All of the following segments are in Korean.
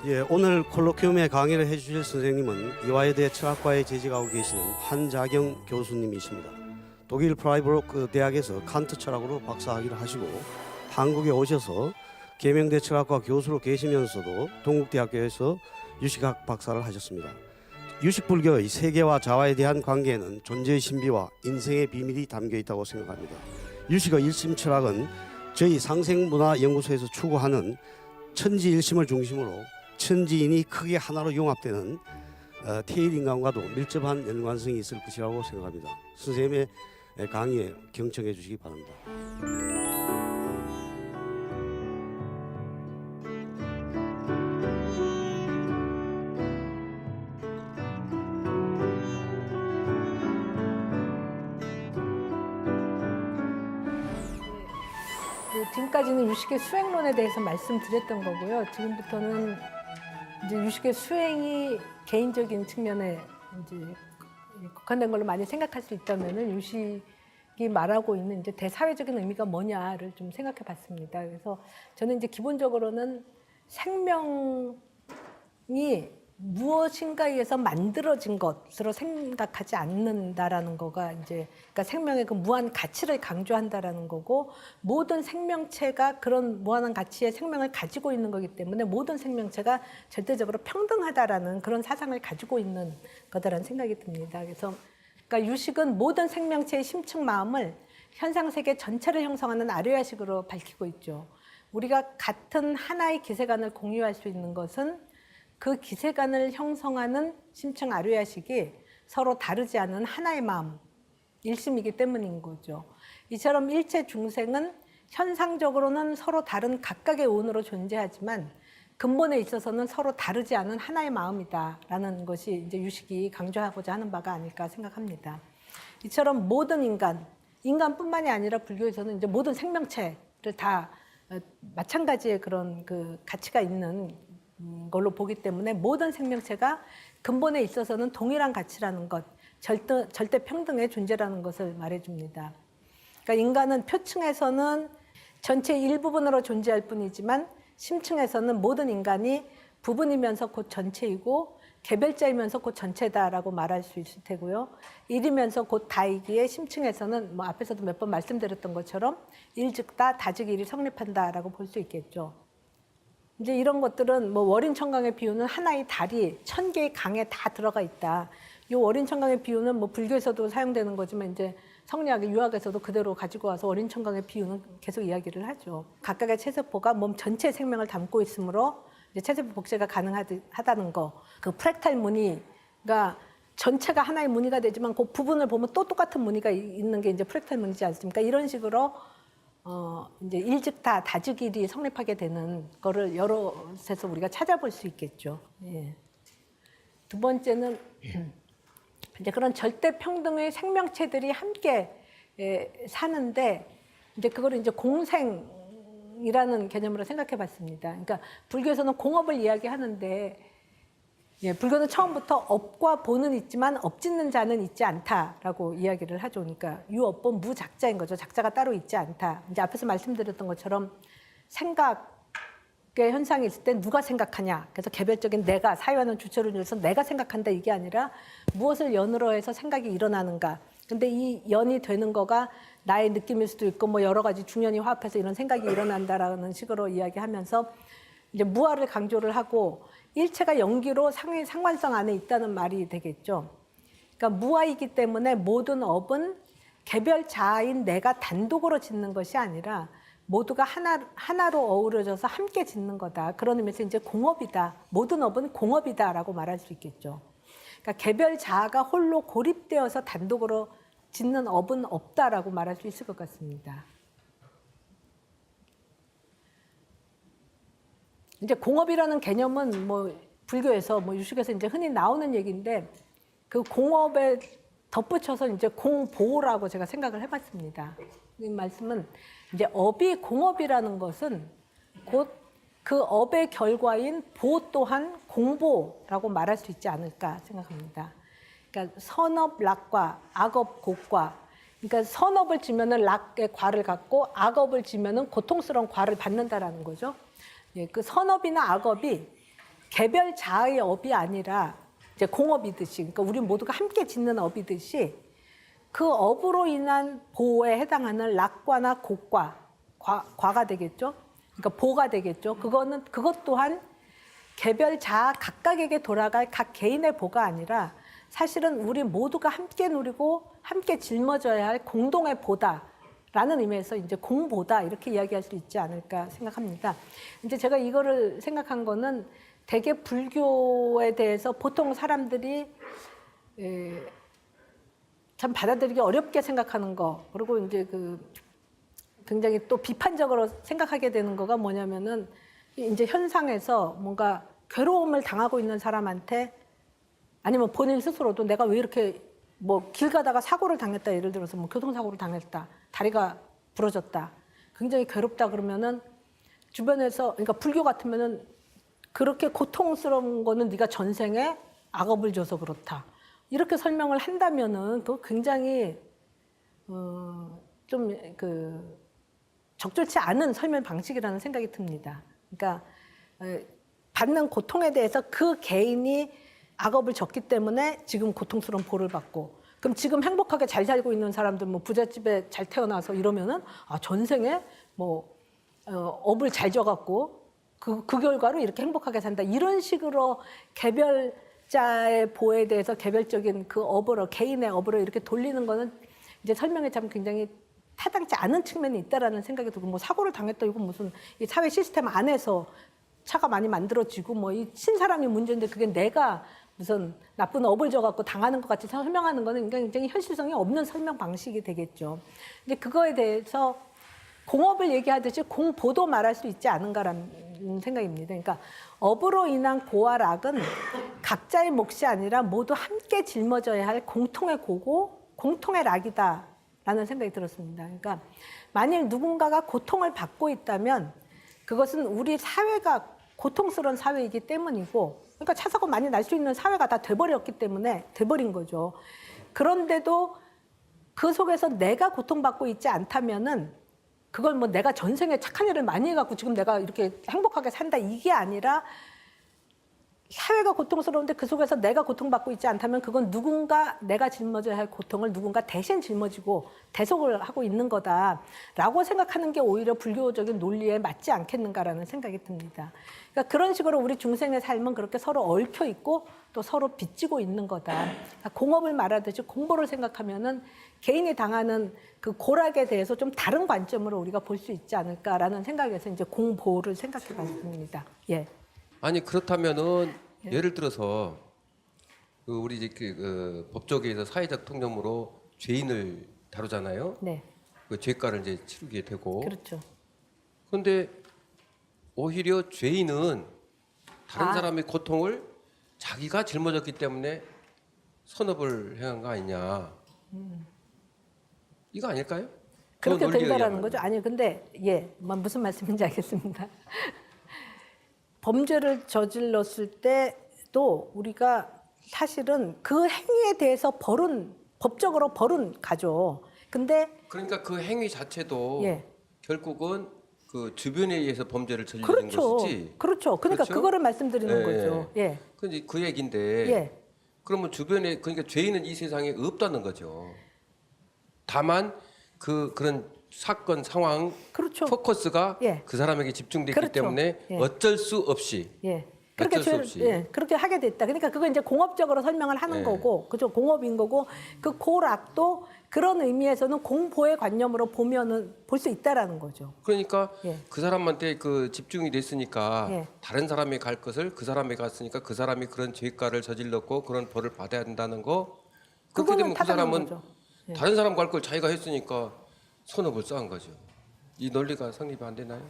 예, 오늘 콜로퀴움에 강의를 해주실 선생님은 이화여대 철학과에 재직하고 계시는 한자경 교수님이십니다. 독일 프라이부르크 대학에서 칸트 철학으로 박사학위를 하시고 한국에 오셔서 계명대 철학과 교수로 계시면서도 동국대학교에서 유식학 박사를 하셨습니다. 유식불교의 세계와 자화에 대한 관계에는 존재의 신비와 인생의 비밀이 담겨 있다고 생각합니다. 유식의 일심 철학은 저희 상생문화연구소에서 추구하는 천지일심을 중심으로 천지인이 크게 하나로 융합되는 태일인간과도 밀접한 연관성이 있을 것이라고 생각합니다. 선생님의 강의에 경청해 주시기 바랍니다. 지금까지는 유식의 수행론에 대해서 말씀드렸던 거고요. 지금부터는 이제 유식의 수행이 개인적인 측면에 이제 국한된 걸로 많이 생각할 수 있다면은 유식이 말하고 있는 이제 대사회적인 의미가 뭐냐를 좀 생각해 봤습니다. 그래서 저는 이제 기본적으로는 생명이 무엇인가에서 만들어진 것으로 생각하지 않는다라는 거가 이제 그러니까 생명의 그 무한 가치를 강조한다라는 거고, 모든 생명체가 그런 무한한 가치의 생명을 가지고 있는 거기 때문에 모든 생명체가 절대적으로 평등하다라는 그런 사상을 가지고 있는 거다라는 생각이 듭니다. 그래서 그러니까 유식은 모든 생명체의 심층 마음을 현상 세계 전체를 형성하는 아뢰야식으로 밝히고 있죠. 우리가 같은 하나의 기세관을 공유할 수 있는 것은 그 기세관을 형성하는 심층 아뢰야식이 서로 다르지 않은 하나의 마음, 일심이기 때문인 거죠. 이처럼 일체 중생은 현상적으로는 서로 다른 각각의 온으로 존재하지만 근본에 있어서는 서로 다르지 않은 하나의 마음이다라는 것이 이제 유식이 강조하고자 하는 바가 아닐까 생각합니다. 이처럼 모든 인간뿐만이 아니라 불교에서는 이제 모든 생명체를 다 마찬가지의 그런 그 가치가 있는 걸로 보기 때문에 모든 생명체가 근본에 있어서는 동일한 가치라는 것, 절대 평등의 존재라는 것을 말해줍니다. 그러니까 인간은 표층에서는 전체의 일부분으로 존재할 뿐이지만 심층에서는 모든 인간이 부분이면서 곧 전체이고 개별자이면서 곧 전체다라고 말할 수 있을 테고요. 일이면서 곧 다이기에 심층에서는 뭐 앞에서도 몇 번 말씀드렸던 것처럼 일즉다, 다즉일이 성립한다라고 볼 수 있겠죠. 이제 이런 것들은 뭐 월인천강의 비유는 하나의 달이 1000개의 강에 다 들어가 있다. 이 월인천강의 비유는 뭐 불교에서도 사용되는 거지만 이제 성리학의 유학에서도 그대로 가지고 와서 월인천강의 비유는 계속 이야기를 하죠. 각각의 체세포가 몸 전체의 생명을 담고 있으므로 이제 체세포 복제가 가능하다는 거. 그 프랙탈 무늬가 전체가 하나의 무늬가 되지만 그 부분을 보면 또 똑같은 무늬가 있는 게 이제 프랙탈 무늬지 않습니까? 이런 식으로 이제 일즉다, 다즉일이 성립하게 되는 거를 여러 곳에서 우리가 찾아볼 수 있겠죠. 예. 두 번째는 이제 그런 절대 평등의 생명체들이 함께 사는데 이제 그거를 이제 공생이라는 개념으로 생각해 봤습니다. 그러니까 불교에서는 공업을 이야기하는데 예, 불교는 처음부터 업과 보는 있지만 업짓는 자는 있지 않다라고 이야기를 하죠. 그러니까 유업본 무작자인 거죠. 작자가 따로 있지 않다. 이제 앞에서 말씀드렸던 것처럼 생각의 현상이 있을 때 누가 생각하냐. 그래서 개별적인 내가, 사유하는 주체를 위해서 내가 생각한다 이게 아니라 무엇을 연으로 해서 생각이 일어나는가. 근데 이 연이 되는 거가 나의 느낌일 수도 있고 뭐 여러 가지 중연이 화합해서 이런 생각이 일어난다라는 식으로 이야기하면서 이제 무아를 강조를 하고 일체가 연기로 상관성 안에 있다는 말이 되겠죠. 그러니까 무아이기 때문에 모든 업은 개별 자아인 내가 단독으로 짓는 것이 아니라 모두가 하나로 어우러져서 함께 짓는 거다. 그런 의미에서 이제 공업이다. 모든 업은 공업이다라고 말할 수 있겠죠. 그러니까 개별 자아가 홀로 고립되어서 단독으로 짓는 업은 없다라고 말할 수 있을 것 같습니다. 이제 공업이라는 개념은 뭐 불교에서 뭐 유식에서 이제 흔히 나오는 얘기인데 그 공업에 덧붙여서 이제 공보라고 제가 생각을 해봤습니다. 이 말씀은 이제 업이 공업이라는 것은 곧 그 업의 결과인 보 또한 공보라고 말할 수 있지 않을까 생각합니다. 그러니까 선업 락과 악업 곡과, 그러니까 선업을 지면은 락의 과를 갖고 악업을 지면은 고통스러운 과를 받는다라는 거죠. 예, 그 선업이나 악업이 개별 자의 업이 아니라 이제 공업이듯이, 그러니까 우리 모두가 함께 짓는 업이듯이 그 업으로 인한 보호에 해당하는 락과나 곡과 과가 되겠죠. 그러니까 보가 되겠죠. 그것 또한 개별 자 각각에게 돌아갈 각 개인의 보가 아니라 사실은 우리 모두가 함께 누리고 함께 짊어져야 할 공동의 보다라는 의미에서 이제 공보다 이렇게 이야기할 수 있지 않을까 생각합니다. 이제 제가 이거를 생각한 거는 대개 불교에 대해서 보통 사람들이 참 받아들이기 어렵게 생각하는 거, 그리고 이제 그 굉장히 또 비판적으로 생각하게 되는 거가 뭐냐면은 이제 현상에서 뭔가 괴로움을 당하고 있는 사람한테 아니면 본인 스스로도 내가 왜 이렇게 뭐 길 가다가 사고를 당했다, 예를 들어서 뭐 교통사고를 당했다, 다리가 부러졌다, 굉장히 괴롭다 그러면은 주변에서, 그러니까 불교 같으면은 그렇게 고통스러운 거는 네가 전생에 악업을 줘서 그렇다, 이렇게 설명을 한다면은 그거 굉장히 좀 그 적절치 않은 설명 방식이라는 생각이 듭니다. 그러니까 받는 고통에 대해서 그 개인이 악업을 졌기 때문에 지금 고통스러운 보를 받고, 그럼 지금 행복하게 잘 살고 있는 사람들, 뭐 부잣집에 잘 태어나서 이러면은 전생에 뭐 업을 잘 져갖고 그 결과로 이렇게 행복하게 산다, 이런 식으로 개별자의 보에 대해서 개별적인 그 업으로, 개인의 업으로 이렇게 돌리는 거는 이제 설명에 참 굉장히 타당치 않은 측면이 있다라는 생각이 들고, 뭐 사고를 당했다, 이건 무슨 이 사회 시스템 안에서 차가 많이 만들어지고 뭐 이 신사람이 문제인데 그게 내가 무슨 나쁜 업을 져갖고 당하는 것 같이 설명하는 거는 굉장히 현실성이 없는 설명 방식이 되겠죠. 근데 그거에 대해서 공업을 얘기하듯이 공보도 말할 수 있지 않은가라는 생각입니다. 그러니까 업으로 인한 고와 락은 각자의 몫이 아니라 모두 함께 짊어져야 할 공통의 고고 공통의 락이다라는 생각이 들었습니다. 그러니까 만일 누군가가 고통을 받고 있다면 그것은 우리 사회가 고통스러운 사회이기 때문이고, 그러니까 차 사고 많이 날 수 있는 사회가 다 돼버렸기 때문에 돼버린 거죠. 그런데도 그 속에서 내가 고통받고 있지 않다면은 그걸 뭐 내가 전생에 착한 일을 많이 해갖고 지금 내가 이렇게 행복하게 산다, 이게 아니라 사회가 고통스러운데 그 속에서 내가 고통받고 있지 않다면 그건 누군가 내가 짊어져야 할 고통을 누군가 대신 짊어지고 대속을 하고 있는 거다라고 생각하는 게 오히려 불교적인 논리에 맞지 않겠는가라는 생각이 듭니다. 그러니까 그런 식으로 우리 중생의 삶은 그렇게 서로 얽혀 있고 또 서로 빚지고 있는 거다. 그러니까 공업을 말하듯이 공보를 생각하면은 개인이 당하는 그 고락에 대해서 좀 다른 관점으로 우리가 볼 수 있지 않을까라는 생각에서 이제 공보를 생각해 봤습니다. 예. 아니 그렇다면은 예를 들어서 우리 이제 그 법조계에서 사회적 통념으로 죄인을 다루잖아요. 네. 그 죄가를 이제 치르게 되고. 그렇죠. 그런데 오히려 죄인은 다른 사람의 고통을 자기가 짊어졌기 때문에 선업을 행한 거 아니냐. 이거 아닐까요? 그렇게 논리에 된다라는 의하면. 거죠. 아니 근데 무슨 말씀인지 알겠습니다. 범죄를 저질렀을 때도 우리가 사실은 그 행위에 대해서 법적으로 벌은 가죠. 근데 그러니까 그 행위 자체도 예. 결국은 그 주변에 의해서 범죄를 저지른 그렇죠. 것이지. 그렇죠. 그러니까 그렇죠? 그거를 말씀드리는 예, 거죠. 예. 근데 그 얘기인데. 예. 그러면 주변에 그러니까 죄인은 이 세상에 없다는 거죠. 다만 그런 사건 상황 그렇죠. 포커스가 예. 그 사람에게 집중됐기 그렇죠. 때문에 예. 어쩔 수 없이 예. 그렇게 어쩔 수 없이. 그렇게 하게 됐다. 그러니까 그거 이제 공업적으로 설명을 하는 예. 거고, 그죠? 공업인 거고, 그 고락도 그런 의미에서는 공보의 관념으로 보면은 볼 수 있다라는 거죠. 그러니까 예. 그 사람한테 그 집중이 됐으니까 예. 다른 사람이 갈 것을 그 사람이 갔으니까 그 사람이 그런 죄가를 저질렀고 그런 벌을 받아야 된다는 거. 그렇게 그거는 되면 그 타당한 사람은 거죠. 예. 다른 사람 갈 걸 자기가 했으니까 선업을 쌓은 거죠. 이 논리가 성립이 안 되나요?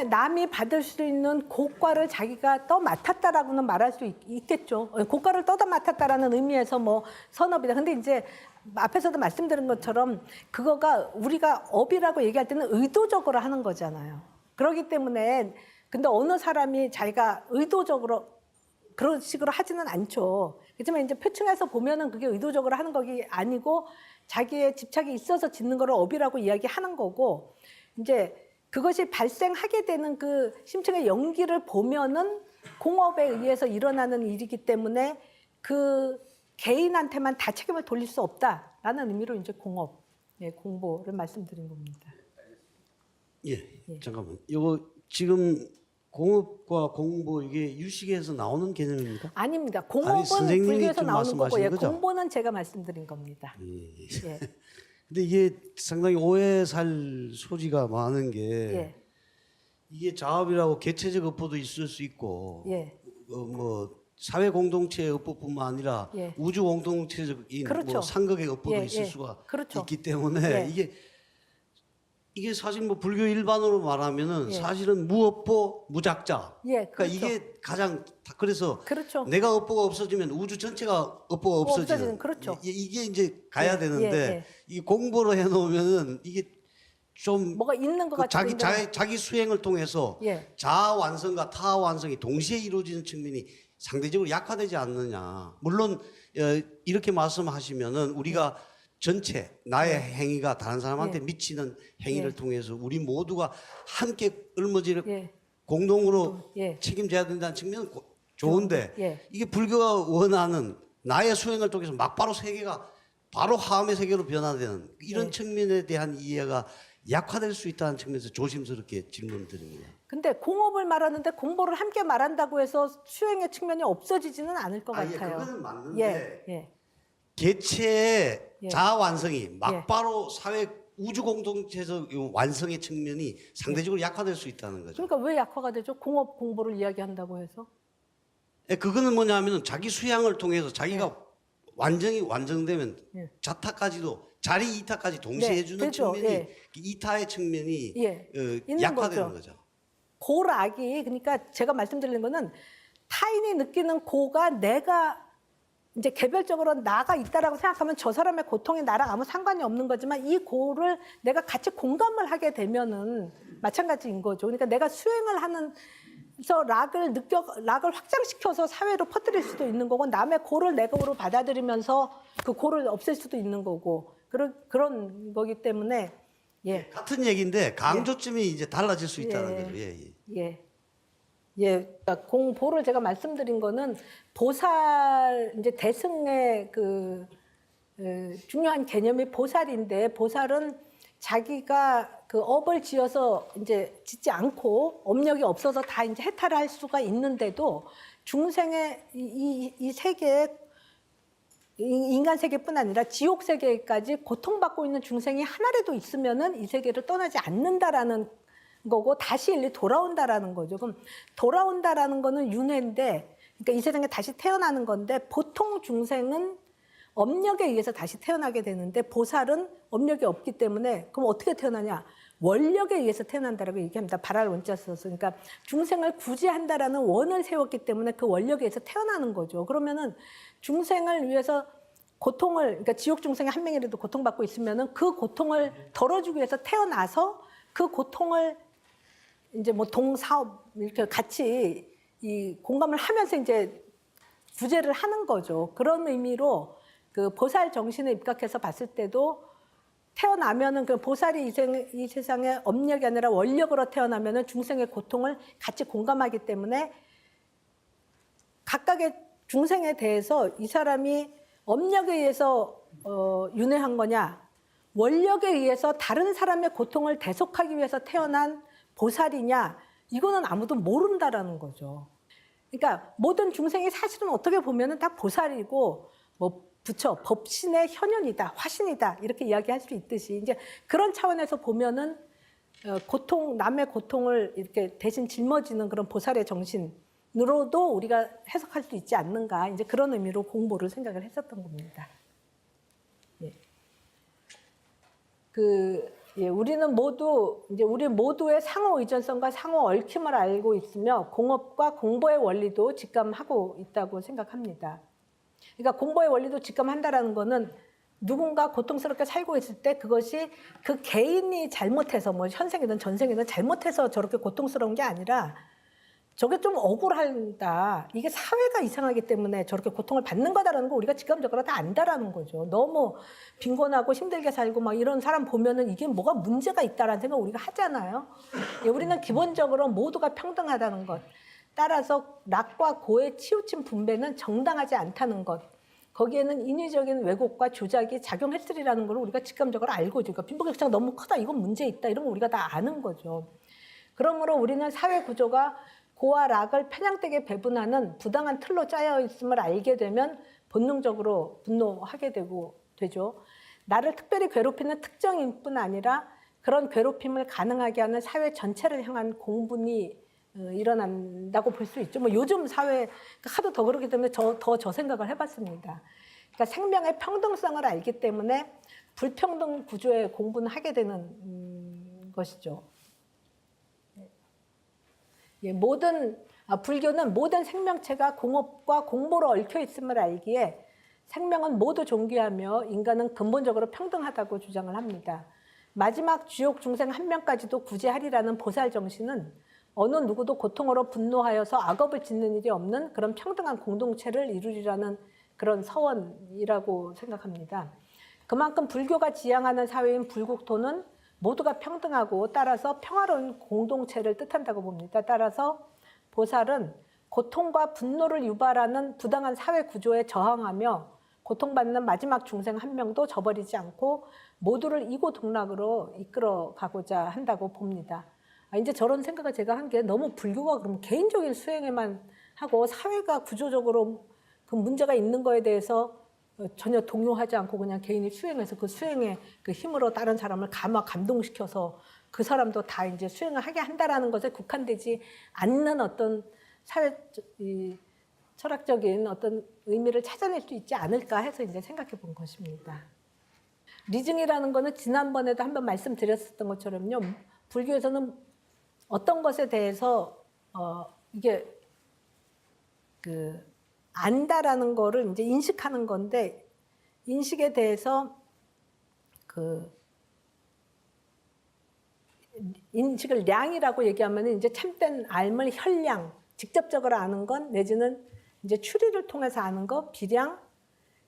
남이 받을 수 있는 고과를 자기가 떠맡았다라고는 말할 수 있겠죠. 고과를 떠맡았다라는 의미에서 뭐 선업이다. 근데 이제 앞에서도 말씀드린 것처럼 그거가 우리가 업이라고 얘기할 때는 의도적으로 하는 거잖아요. 그렇기 때문에 근데 어느 사람이 자기가 의도적으로 그런 식으로 하지는 않죠. 그렇지만 이제 표층에서 보면은 그게 의도적으로 하는 것이 아니고 자기의 집착이 있어서 짓는 거를 업이라고 이야기하는 거고, 이제 그것이 발생하게 되는 그 심층의 연기를 보면은 공업에 의해서 일어나는 일이기 때문에 그 개인한테만 다 책임을 돌릴 수 없다라는 의미로 이제 공업, 공보를 말씀드린 겁니다. 예, 잠깐만. 이거 지금 공업과 공보 이게 유식에서 나오는 개념입니까? 아닙니다. 아니, 공업은 선생님이 불교에서 좀 나오는 거고, 말씀하시는 거죠? 공보는 제가 말씀드린 겁니다. 예. 예, 근데 이게 상당히 오해 살 소지가 많은 게 예, 이게 자업이라고 개체적 업보도 있을 수 있고 예. 뭐 사회 공동체의 업보뿐만 아니라 예. 우주 공동체적인 그렇죠. 뭐 상극의 업보도 예, 있을 예. 수가 그렇죠. 있기 때문에 예. 이게 사실 뭐 불교 일반으로 말하면은 예. 사실은 무업보 무작자. 예, 그러니까 그렇죠. 이게 가장 그래서 그렇죠. 내가 업보가 없어지면 우주 전체가 업보가 없어지는. 그렇죠. 이게 이제 가야 예, 되는데 예, 예. 이 공부로 해놓으면은 이게 좀 뭐가 있는 것 그 같은데. 자기 수행을 통해서 예. 자아 완성과 타아 완성이 동시에 이루어지는 측면이 상대적으로 약화되지 않느냐. 물론 이렇게 말씀하시면은 우리가 전체 나의 행위가 다른 사람한테 예. 미치는 행위를 예. 통해서 우리 모두가 함께 을머지를 예. 공동으로 예. 책임져야 된다는 측면은 좋은데 예. 이게 불교가 원하는 나의 수행을 통해서 막바로 세계가 바로 화엄의 세계로 변화되는 이런 예. 측면에 대한 이해가 약화될 수 있다는 측면에서 조심스럽게 질문을 드립니다. 근데 공업을 말하는데 공보를 함께 말한다고 해서 수행의 측면이 없어지지는 않을 것 예, 같아요. 그거는 맞는데 예, 예, 개체의 예. 자아 완성이 막바로 사회 우주 공동체에서 이 완성의 측면이 상대적으로 약화될 수 있다는 거죠. 그러니까 왜 약화가 되죠? 공업 공보를 이야기한다고 해서. 예, 그거는 뭐냐면은 자기 수양을 통해서 자기가 완전히 완성되면 예. 자타까지도 자리 이타까지 동시에 네, 해주는 되죠. 측면이 예. 이타의 측면이 예, 있는 약화되는 거죠. 거죠. 고락이 그러니까 제가 말씀드리는 거는 타인이 느끼는 고가 내가 이제 개별적으로 나가 있다라고 생각하면 저 사람의 고통이 나랑 아무 상관이 없는 거지만 이 고를 내가 같이 공감을 하게 되면은 마찬가지인 거죠. 그러니까 내가 수행을 하면서 락을 확장시켜서 사회로 퍼뜨릴 수도 있는 거고 남의 고를 내 고로 받아들이면서 그 고를 없앨 수도 있는 거고 그런 거기 때문에 예. 같은 얘기인데 강조점이 이제 달라질 수 있다는 거죠. 예, 예. 예. 예, 그러니까 공보를 제가 말씀드린 거는 보살 이제 대승의 중요한 개념이 보살인데 보살은 자기가 그 업을 지어서 이제 짓지 않고 업력이 없어서 다 이제 해탈을 할 수가 있는데도 중생의 이 세계에 인간 세계뿐 아니라 지옥 세계까지 고통받고 있는 중생이 하나라도 있으면은 이 세계를 떠나지 않는다라는 거고 다시 일리 돌아온다라는 거죠. 그럼 돌아온다라는 거는 윤회인데, 그러니까 이 세상에 다시 태어나는 건데 보통 중생은 업력에 의해서 다시 태어나게 되는데 보살은 업력이 없기 때문에 그럼 어떻게 태어나냐? 원력에 의해서 태어난다라고 얘기합니다. 발할 원자 써서. 그러니까 중생을 구제한다라는 원을 세웠기 때문에 그 원력에 의해서 태어나는 거죠. 그러면은 중생을 위해서 고통을, 그러니까 지옥 중생이 한 명이라도 고통받고 있으면은 그 고통을 덜어주기 위해서 태어나서 그 고통을 이제 뭐 동사업 이렇게 같이 이 공감을 하면서 이제 구제를 하는 거죠. 그런 의미로 그 보살 정신에 입각해서 봤을 때도 태어나면은 그 보살이 이 세상에 업력이 아니라 원력으로 태어나면은 중생의 고통을 같이 공감하기 때문에 각각의 중생에 대해서 이 사람이 업력에 의해서 윤회한 거냐, 원력에 의해서 다른 사람의 고통을 대속하기 위해서 태어난 보살이냐, 이거는 아무도 모른다라는 거죠. 그러니까 모든 중생이 사실은 어떻게 보면은 다 보살이고 뭐 부처, 법신의 현현이다, 화신이다 이렇게 이야기할 수 있듯이 이제 그런 차원에서 보면은 남의 고통을 이렇게 대신 짊어지는 그런 보살의 정신으로도 우리가 해석할 수 있지 않는가, 이제 그런 의미로 공보를 생각을 했었던 겁니다. 예. 우리는 우리 모두의 상호 의존성과 상호 얽힘을 알고 있으며 공업과 공보의 원리도 직감하고 있다고 생각합니다. 그러니까 공보의 원리도 직감한다라는 거는 누군가 고통스럽게 살고 있을 때 그것이 그 개인이 잘못해서 뭐 현생이든 전생이든 잘못해서 저렇게 고통스러운 게 아니라 저게 좀 억울하다. 이게 사회가 이상하기 때문에 저렇게 고통을 받는 거다라는 거 우리가 직감적으로 다 안다라는 거죠. 너무 빈곤하고 힘들게 살고 막 이런 사람 보면은 이게 뭐가 문제가 있다라는 생각 우리가 하잖아요. 우리는 기본적으로 모두가 평등하다는 것. 따라서 낙과 고의 치우침 분배는 정당하지 않다는 것. 거기에는 인위적인 왜곡과 조작이 작용했으리라는 걸 우리가 직감적으로 알고 있죠. 그러니까 빈부격차가 너무 크다. 이건 문제 있다. 이런 거 우리가 다 아는 거죠. 그러므로 우리는 사회 구조가 고와 락을 편향되게 배분하는 부당한 틀로 짜여 있음을 알게 되면 본능적으로 분노하게 되죠. 나를 특별히 괴롭히는 특정인뿐 아니라 그런 괴롭힘을 가능하게 하는 사회 전체를 향한 공분이 일어난다고 볼 수 있죠. 뭐 요즘 사회 하도 더 그렇기 때문에 저 생각을 해봤습니다. 그러니까 생명의 평등성을 알기 때문에 불평등 구조에 공분하게 되는 것이죠. 불교는 모든 생명체가 공업과 공모로 얽혀 있음을 알기에 생명은 모두 존귀하며 인간은 근본적으로 평등하다고 주장을 합니다. 마지막 주욕 중생 한 명까지도 구제하리라는 보살 정신은 어느 누구도 고통으로 분노하여서 악업을 짓는 일이 없는 그런 평등한 공동체를 이루리라는 그런 서원이라고 생각합니다. 그만큼 불교가 지향하는 사회인 불국토는 모두가 평등하고 따라서 평화로운 공동체를 뜻한다고 봅니다. 따라서 보살은 고통과 분노를 유발하는 부당한 사회 구조에 저항하며 고통받는 마지막 중생 한 명도 저버리지 않고 모두를 이고동락으로 이끌어 가고자 한다고 봅니다. 이제 저런 생각을 제가 한 게 너무 불교가 그럼 개인적인 수행에만 하고 사회가 구조적으로 그 문제가 있는 거에 대해서 전혀 동요하지 않고 그냥 개인이 수행해서 그 수행의 그 힘으로 다른 사람을 감동시켜서 그 사람도 다 이제 수행을 하게 한다라는 것에 국한되지 않는 어떤 사회 철학적인 어떤 의미를 찾아낼 수 있지 않을까 해서 이제 생각해 본 것입니다. 리증이라는 거는 지난번에도 한번 말씀드렸었던 것처럼요. 불교에서는 어떤 것에 대해서 이게 안다라는 거를 이제 인식하는 건데 인식에 대해서 인식을 량이라고 얘기하면 이제 참된 알물 혈량 직접적으로 아는 건 내지는 이제 추리를 통해서 아는 거 비량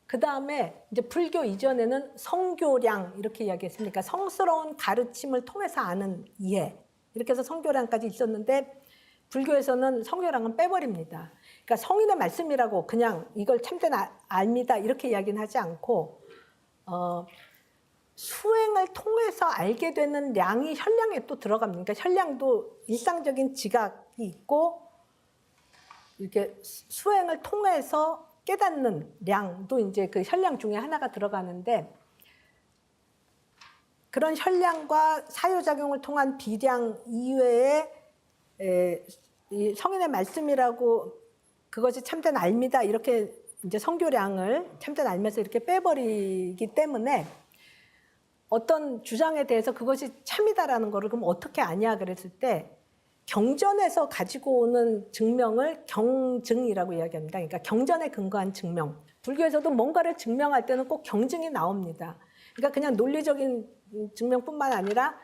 그 다음에 이제 불교 이전에는 성교량 이렇게 이야기했으니까 성스러운 가르침을 통해서 아는 이해 이렇게 해서 성교량까지 있었는데 불교에서는 성교량은 빼버립니다. 그러니까 성인의 말씀이라고 그냥 이걸 참된 압니다 이렇게 이야기는 하지 않고 수행을 통해서 알게 되는 량이 혈량에 또 들어갑니다. 그러니까 혈량도 일상적인 지각이 있고 이렇게 수행을 통해서 깨닫는 량도 이제 그 혈량 중에 하나가 들어가는데 그런 혈량과 사유작용을 통한 비량 이외에 이 성인의 말씀이라고 그것이 참된 알미다 이렇게 이제 성교량을 참된 알면서 이렇게 빼버리기 때문에 어떤 주장에 대해서 그것이 참이다라는 거를 그럼 어떻게 아냐 그랬을 때 경전에서 가지고 오는 증명을 경증이라고 이야기합니다. 그러니까 경전에 근거한 증명. 불교에서도 뭔가를 증명할 때는 꼭 경증이 나옵니다. 그러니까 그냥 논리적인 증명뿐만 아니라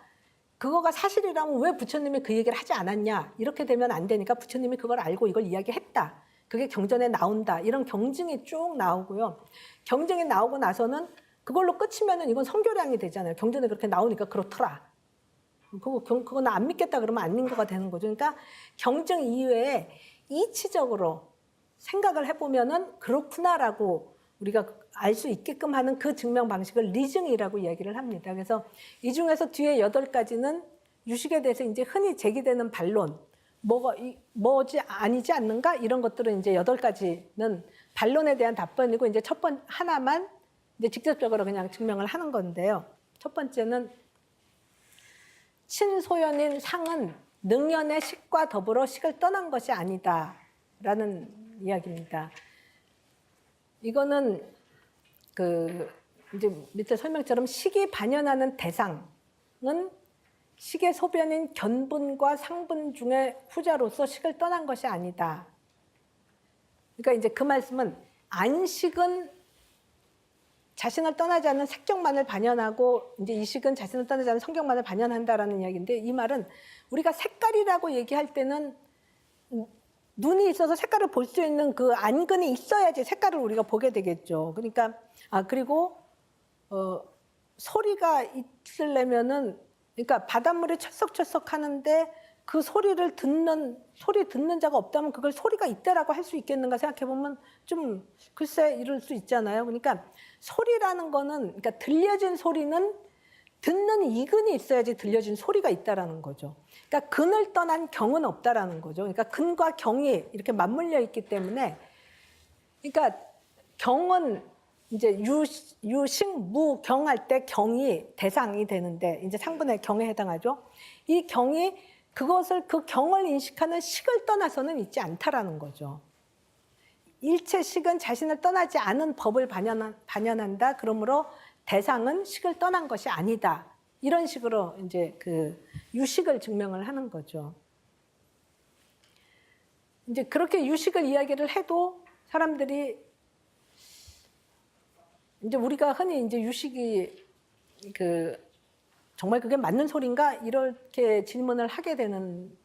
그거가 사실이라면 왜 부처님이 그 얘기를 하지 않았냐 이렇게 되면 안 되니까 부처님이 그걸 알고 이걸 이야기했다. 그게 경전에 나온다. 이런 경증이 쭉 나오고요. 경증이 나오고 나서는 그걸로 끝이면은 이건 성교량이 되잖아요. 경전에 그렇게 나오니까 그렇더라. 그건 안 믿겠다 그러면 안 믿는 거가 되는 거죠. 그러니까 경증 이외에 이치적으로 생각을 해보면은 그렇구나라고 우리가 알 수 있게끔 하는 그 증명 방식을 리증이라고 이야기를 합니다. 그래서 이 중에서 뒤에 8가지는 유식에 대해서 이제 흔히 제기되는 반론, 뭐지 아니지 않는가 이런 것들은 이제 8가지는 반론에 대한 답변이고 이제 하나만 이제 직접적으로 그냥 증명을 하는 건데요. 첫 번째는 친소연인 상은 능연의 식과 더불어 식을 떠난 것이 아니다라는 이야기입니다. 이거는 이제 밑에 설명처럼 식이 반연하는 대상은 식의 소변인 견분과 상분 중에 후자로서 식을 떠난 것이 아니다. 그러니까 이제 그 말씀은 안식은 자신을 떠나지 않는 색경만을 반연하고 이제 이식은 자신을 떠나지 않는 성경만을 반연한다라는 이야기인데 이 말은 우리가 색깔이라고 얘기할 때는 눈이 있어서 색깔을 볼 수 있는 그 안근이 있어야지 색깔을 우리가 보게 되겠죠. 그러니까 그리고 소리가 있으려면은 그러니까 바닷물이 철썩철썩 하는데 그 소리 듣는 자가 없다면 그걸 소리가 있다라고 할 수 있겠는가 생각해 보면 좀 글쎄 이럴 수 있잖아요. 그러니까 소리라는 거는 그러니까 들려진 소리는 듣는 이근이 있어야지 들려진 소리가 있다라는 거죠. 그러니까 근을 떠난 경은 없다라는 거죠. 그러니까 근과 경이 이렇게 맞물려 있기 때문에 그러니까 경은 이제 유식 무경할 때 경이 대상이 되는데 이제 상분의 경에 해당하죠. 이 경이 그 경을 인식하는 식을 떠나서는 있지 않다라는 거죠. 일체식은 자신을 떠나지 않은 법을 반영한다. 그러므로 대상은 식을 떠난 것이 아니다. 이런 식으로 이제 그 유식을 증명을 하는 거죠. 이제 그렇게 유식을 이야기를 해도 사람들이 이제 우리가 흔히 이제 유식이 정말 그게 맞는 소린가 이렇게 질문을 하게 되는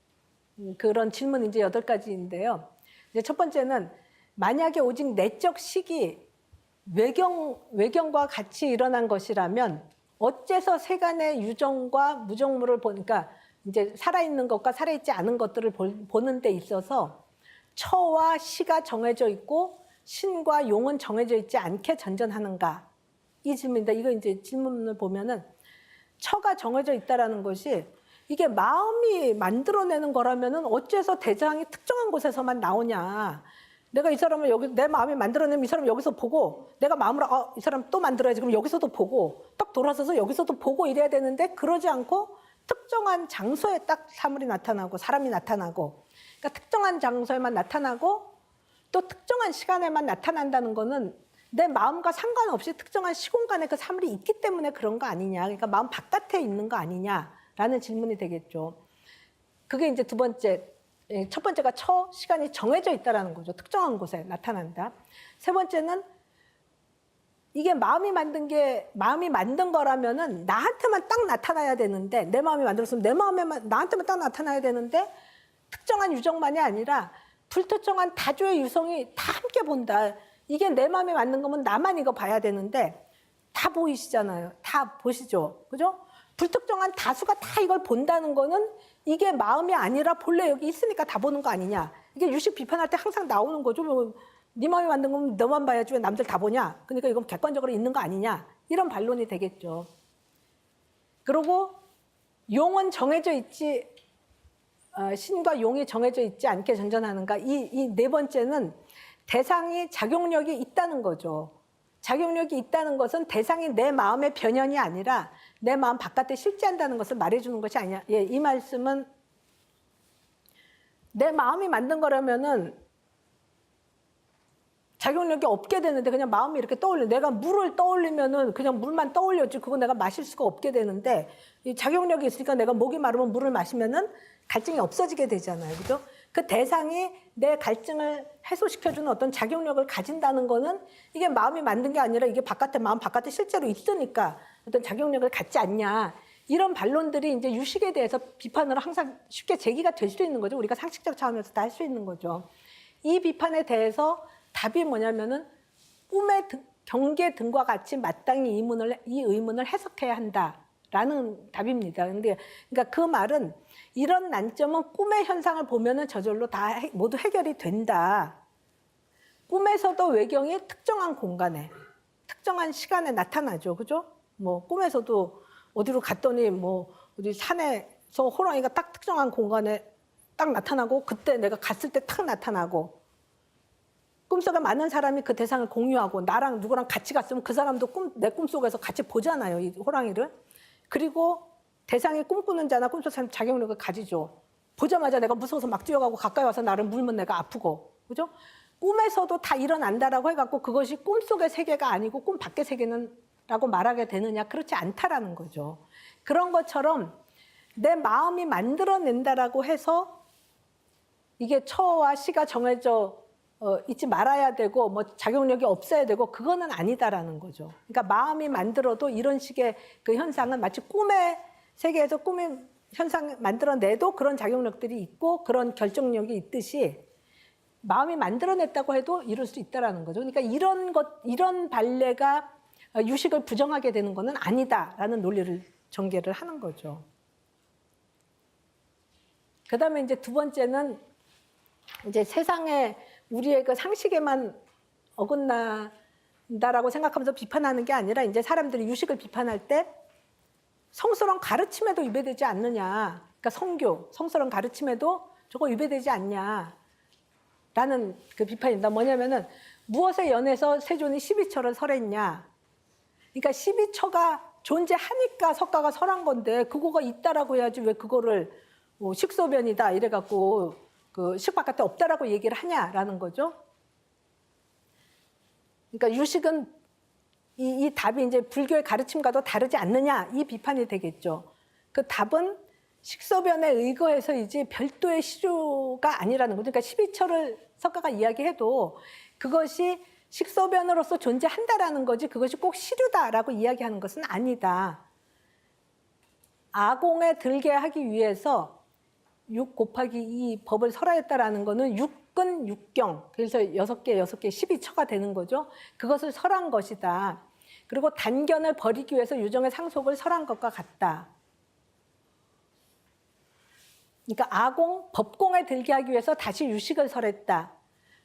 그런 질문 이제 8가지인데요. 이제 첫 번째는 만약에 오직 내적 식이 외경과 같이 일어난 것이라면 어째서 세간의 유정과 무정무를 보니까 이제 살아있는 것과 살아있지 않은 것들을 보는 데 있어서 처와 시가 정해져 있고 신과 용은 정해져 있지 않게 전전하는가? 이 질문입니다. 이거 이제 질문을 보면은 처가 정해져 있다라는 것이 이게 마음이 만들어내는 거라면은 어째서 대장이 특정한 곳에서만 나오냐? 내가 이 사람을 여기 내 마음이 만들어내면 이 사람 여기서 보고 내가 마음으로 이 사람 또 만들어야지 그럼 여기서도 보고 딱 돌아서서 여기서도 보고 이래야 되는데 그러지 않고 특정한 장소에 딱 사물이 나타나고 사람이 나타나고 그러니까 특정한 장소에만 나타나고 또 특정한 시간에만 나타난다는 거는 내 마음과 상관없이 특정한 시공간에 그 사물이 있기 때문에 그런 거 아니냐. 그러니까 마음 바깥에 있는 거 아니냐라는 질문이 되겠죠. 그게 이제 두 번째. 첫 번째가 시간이 정해져 있다라는 거죠. 특정한 곳에 나타난다. 세 번째는 이게 마음이 만든 거라면은 나한테만 딱 나타나야 되는데 내 마음이 만들었으면 나한테만 딱 나타나야 되는데 특정한 유정만이 아니라 불특정한 다조의 유성이 다 함께 본다. 이게 내 마음에 맞는 거면 나만 이거 봐야 되는데 다 보이시잖아요. 다 보시죠. 그죠? 불특정한 다수가 다 이걸 본다는 거는 이게 마음이 아니라 본래 여기 있으니까 다 보는 거 아니냐. 이게 유식 비판할 때 항상 나오는 거죠. 네 마음이 만든 거면 너만 봐야지 왜 남들 다 보냐. 그러니까 이건 객관적으로 있는 거 아니냐. 이런 반론이 되겠죠. 그리고 용은 정해져 있지 신과 용이 정해져 있지 않게 전전하는가. 이 네 번째는 대상이 작용력이 있다는 거죠. 작용력이 있다는 것은 대상이 내 마음의 변현이 아니라 내 마음 바깥에 실제한다는 것을 말해주는 것이 아니냐. 예, 이 말씀은 내 마음이 만든 거라면은 작용력이 없게 되는데 그냥 마음이 이렇게 내가 물을 떠올리면은 그냥 물만 떠올렸지 그거 내가 마실 수가 없게 되는데 이 작용력이 있으니까 내가 목이 마르면 물을 마시면은 갈증이 없어지게 되잖아요. 그죠? 그 대상이 내 갈증을 해소시켜주는 어떤 작용력을 가진다는 거는 이게 마음이 만든 게 아니라 이게 마음 바깥에 실제로 있으니까 어떤 작용력을 갖지 않냐. 이런 반론들이 이제 유식에 대해서 비판으로 항상 쉽게 제기가 될 수 있는 거죠. 우리가 상식적 차원에서 다 할 수 있는 거죠. 이 비판에 대해서 답이 뭐냐면은 꿈의 경계 등과 같이 마땅히 이 의문을 해석해야 한다라는 답입니다. 그러니까 그 말은 이런 난점은 꿈의 현상을 보면은 저절로 다 모두 해결이 된다. 꿈에서도 외경이 특정한 공간에, 특정한 시간에 나타나죠. 그죠? 꿈에서도 어디로 갔더니 어디 산에서 호랑이가 딱 특정한 공간에 딱 나타나고 그때 내가 갔을 때 딱 나타나고 꿈속에 많은 사람이 그 대상을 공유하고 나랑 누구랑 같이 갔으면 그 사람도 내 꿈속에서 같이 보잖아요. 이 호랑이를. 그리고 대상이 꿈꾸는 자나 꿈속 사람 작용력을 가지죠. 보자마자 내가 무서워서 막 뛰어가고 가까이 와서 나를 물면 내가 아프고. 그죠? 꿈에서도 다 일어난다라고 해갖고 그것이 꿈속의 세계가 아니고 꿈 밖의 세계라고 말하게 되느냐. 그렇지 않다라는 거죠. 그런 것처럼 내 마음이 만들어낸다라고 해서 이게 처와 시가 정해져 있지 말아야 되고 작용력이 없어야 되고 그거는 아니다라는 거죠. 그러니까 마음이 만들어도 이런 식의 그 현상은 마치 꿈의 세계에서 꿈이 현상 만들어내도 그런 작용력들이 있고 그런 결정력이 있듯이 마음이 만들어냈다고 해도 이룰 수 있다라는 거죠. 그러니까 이런 발레가 유식을 부정하게 되는 것은 아니다라는 논리를 전개를 하는 거죠. 그다음에 이제 두 번째는 이제 세상에 우리의 그 상식에만 어긋난다라고 생각하면서 비판하는 게 아니라 이제 사람들이 유식을 비판할 때 성스러운 가르침에도 위배되지 않느냐. 그러니까 성스러운 가르침에도 저거 위배되지 않냐. 라는 그 비판입니다. 뭐냐면은 무엇에 연해서 세존이 12처를 설했냐. 그러니까 12처가 존재하니까 석가가 설한 건데 그거가 있다라고 해야지 왜 그거를 식소변이다 이래갖고 그 식바깥에 없다라고 얘기를 하냐라는 거죠. 그러니까 유식은 이 답이 이제 불교의 가르침과도 다르지 않느냐 이 비판이 되겠죠. 그 답은 식소변에 의거해서 이제 별도의 시류가 아니라는 거죠. 그러니까 12처를 석가가 이야기해도 그것이 식소변으로서 존재한다라는 거지 그것이 꼭 시류다라고 이야기하는 것은 아니다. 아공에 들게 하기 위해서 6 곱하기 2 법을 설하였다라는 거는 6근 6경 그래서 6개 12처가 되는 거죠. 그것을 설한 것이다. 그리고 단견을 버리기 위해서 유정의 상속을 설한 것과 같다. 그러니까 아공, 법공에 들게 하기 위해서 다시 유식을 설했다.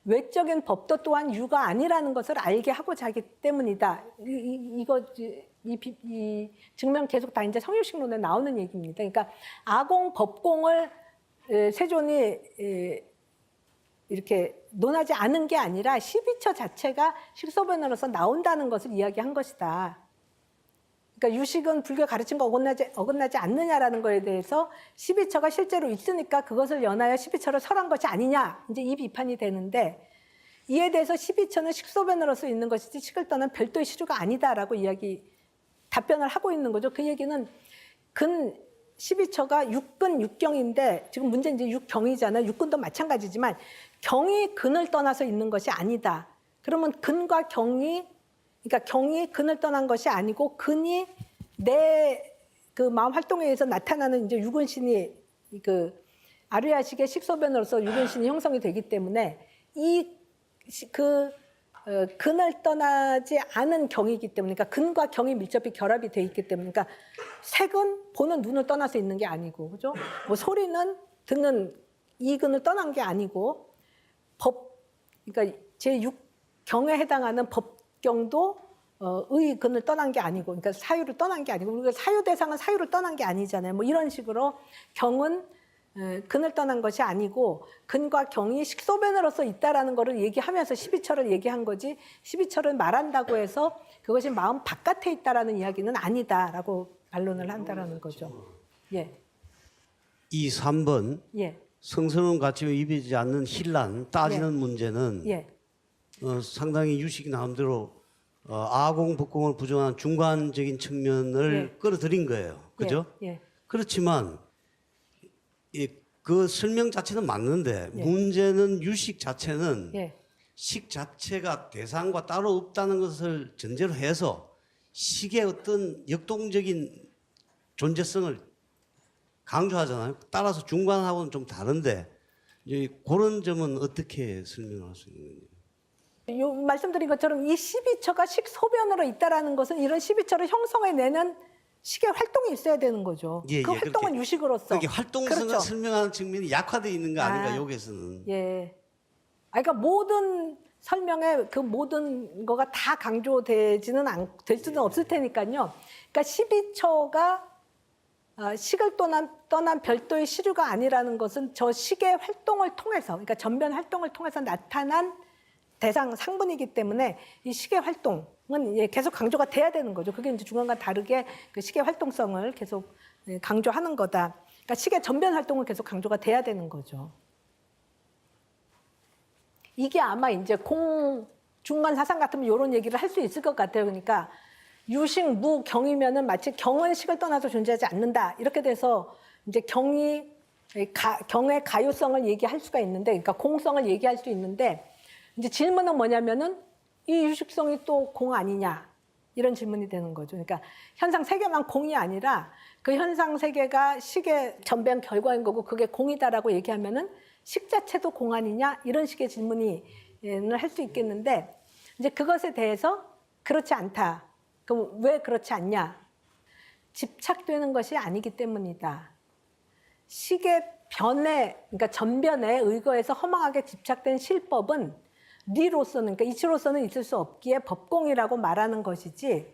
외적인 법도 또한 유가 아니라는 것을 알게 하고자 하기 때문이다. 이 증명 계속 다 이제 성유식론에 나오는 얘기입니다. 그러니까 아공, 법공을 세존이 이렇게 논하지 않은 게 아니라 12처 자체가 식소변으로서 나온다는 것을 이야기한 것이다. 그러니까 유식은 불교 가르침과 어긋나지 않느냐라는 거에 대해서 12처가 실제로 있으니까 그것을 연하여 12처를 설한 것이 아니냐 이제 이 비판이 되는데 이에 대해서 12처는 식소변으로서 있는 것이지 식을 떠난 별도의 시류가 아니다라고 답변을 하고 있는 거죠. 그 얘기는 근 12처가 6근 6경인데 지금 문제는 이제 6경이잖아요. 6근도 마찬가지지만 경이 근을 떠나서 있는 것이 아니다. 그러면 근과 경이 그러니까 경이 근을 떠난 것이 아니고 근이 내 그 마음 활동에 의해서 나타나는 이제 유근신이 그 아류야식의 식소변으로서 유근신이 형성이 되기 때문에 근을 떠나지 않은 경이기 때문에 그러니까 근과 경이 밀접히 결합이 돼 있기 때문에 그러니까 색은 보는 눈을 떠나서 있는 게 아니고 그죠? 뭐 소리는 듣는 이 근을 떠난 게 아니고 그러니까 제6경에 해당하는 법경도 의 근을 떠난 게 아니고, 그러니까 사유를 떠난 게 아니고, 우리가 사유 대상은 사유를 떠난 게 아니잖아요. 뭐 이런 식으로 경은 근을 떠난 것이 아니고 근과 경이 식소변으로서 있다라는 것을 얘기하면서 12처를 얘기한 거지 12처를 말한다고 해서 그것이 마음 바깥에 있다라는 이야기는 아니다라고 반론을 한다라는 거죠. 예. 2, 3번 예. 성스러운 가치에 위배되지 않는 힐란 따지는 문제는 예. 상당히 유식이 나름대로 아공, 법공을 부정한 중간적인 측면을 끌어들인 거예요. 그죠? 예. 그렇지만 그 설명 자체는 맞는데 문제는 유식 자체는 식 자체가 대상과 따로 없다는 것을 전제로 해서 식의 어떤 역동적인 존재성을 강조하잖아요. 따라서 중간하고는 좀 다른데 그런 점은 어떻게 설명할 수 있는 건지. 말씀드린 것처럼 이 12처가 식소변으로 있다라는 것은 이런 12처를 형성해내는 식의 활동이 있어야 되는 거죠. 그 활동은 유식으로서. 그렇게 활동성을 그렇죠. 설명하는 측면이 약화되어 있는 거 아닌가 여기서는. 예. 그러니까 모든 설명에 그 모든 거가 다 될 수는 없을 테니까요. 그러니까 12처가 식을 떠난 별도의 시류가 아니라는 것은 저 식의 활동을 통해서, 그러니까 전변 활동을 통해서 나타난 대상 상분이기 때문에 이 식의 활동은 계속 강조가 돼야 되는 거죠. 그게 이제 중간과 다르게 그 식의 활동성을 계속 강조하는 거다. 그러니까 식의 전변 활동은 계속 강조가 돼야 되는 거죠. 이게 아마 이제 중간 사상 같으면 이런 얘기를 할 수 있을 것 같아요. 그러니까 유식, 무, 경이면은 마치 경은 식을 떠나서 존재하지 않는다. 이렇게 돼서 이제 경의 가요성을 얘기할 수가 있는데, 그러니까 공성을 얘기할 수 있는데, 이제 질문은 뭐냐면은 이 유식성이 또 공 아니냐? 이런 질문이 되는 거죠. 그러니까 현상 세계만 공이 아니라 그 현상 세계가 식의 전변 결과인 거고 그게 공이다라고 얘기하면은 식 자체도 공 아니냐 이런 식의 질문이 할 수 있겠는데 이제 그것에 대해서 그렇지 않다. 그럼 왜 그렇지 않냐? 집착되는 것이 아니기 때문이다. 식의 변에, 그러니까 전변에 의거해서 허망하게 집착된 실법은 리로서는, 그러니까 이치로서는 있을 수 없기에 법공이라고 말하는 것이지